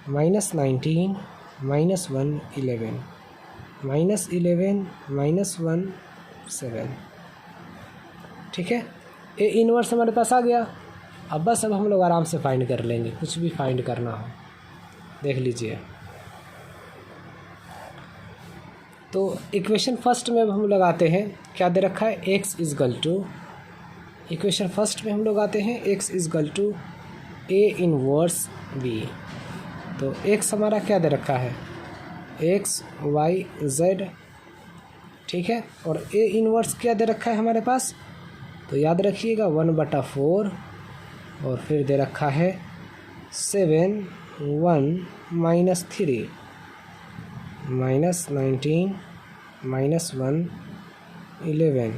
-19 -1 11 -11 -1 7। ठीक है, ए इनवर्स हमारे पास आ गया। अब हम लोग आराम से फाइंड कर लेंगे, कुछ भी फाइंड करना हो। देख लीजिए, तो इक्वेशन फर्स्ट में अब हम लोग आते हैं, क्या दे रखा है, x is equal to, equation first में हम लोग आते हैं x is equal to a inverse b। तो x हमारा क्या दे रखा है, x y z। ठीक है, और a इनवर्स क्या दे रखा है हमारे पास, तो याद रखिएगा 1/4, और फिर दे रखा है 7 1 -3 -19 -1 11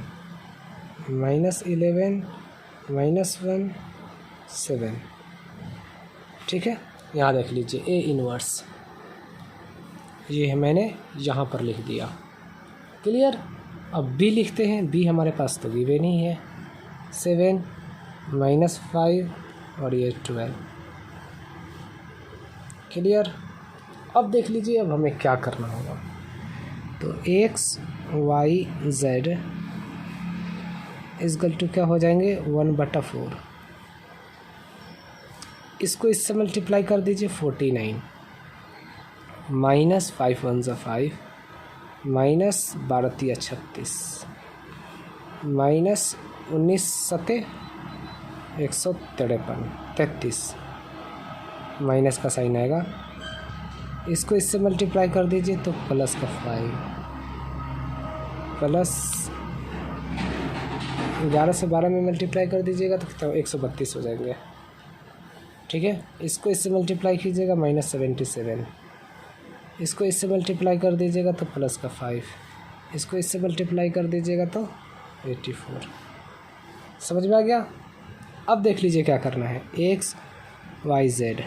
-11 -1 7। ठीक है, यहाँ देख लीजिए ए इनवर्स, ये है मैंने यहाँ पर लिख दिया। क्लियर। अब बी लिखते हैं, बी हमारे पास तो गिवन ही है, 7 -5 और ये 12। क्लियर। अब देख लीजिए, अब हमें क्या करना होगा, तो x y z equal to क्या हो जाएंगे, 1/4। इसको इससे मल्टीप्लाई कर दीजिए, 49 -5 1 ज़ा 5 -12 3 36 -19 7 153 33, माइनस का साइन आएगा। इसको इससे मल्टीप्लाई कर दीजिए तो प्लस का 5 प्लस 11 से 12 में मल्टीप्लाई कर दीजिएगा तो 132 हो जाएंगे। ठीक है, इसको इससे मल्टीप्लाई कीजिएगा -77, इसको इससे मल्टीप्लाई कर दीजिएगा तो प्लस का 5, इसको इससे मल्टीप्लाई कर दीजिएगा तो 84। समझ में आ गया। अब देख लीजिए क्या करना है, x y z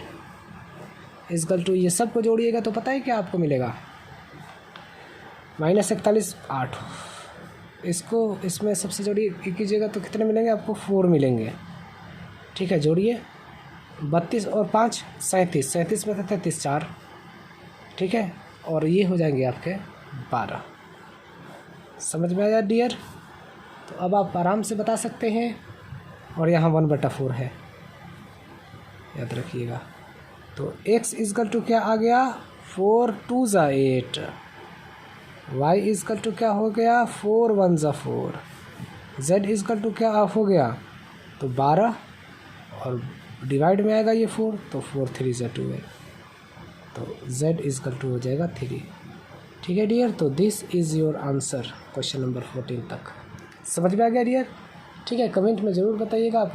equal to, ये सब को जोड़िएगा तो पता है क्या आपको मिलेगा, -41 8। इसको इसमें सबसे जोड़िए कीजिएगा तो कितने मिलेंगे आपको, 4 मिलेंगे। ठीक है, जोड़िए, 32 और 5 37, 37 में 33 4। ठीक है, और ये हो जाएंगे आपके 12। समझ में आया डियर। तो अब आप आराम से बता सकते हैं, और यहाँ 1/4 है, याद रखिएगा। तो x इजकल टू क्या आ गया, 4 2 ज़ा 8, y इजकल टू क्या हो गया, 4 1 ज़ा 4, z इजकल टू क्या हो गया, तो 12, और डिवाइड में आएगा ये 4, तो 4 3 ज़ा 2 है, तो z इजकल टू हो जाएगा 3। ठीक है डियर, तो this is your answer question number 14 तक। समझ में आ गया डियर। ठीक है, कमेंट में ज़रूर बताइएगा आप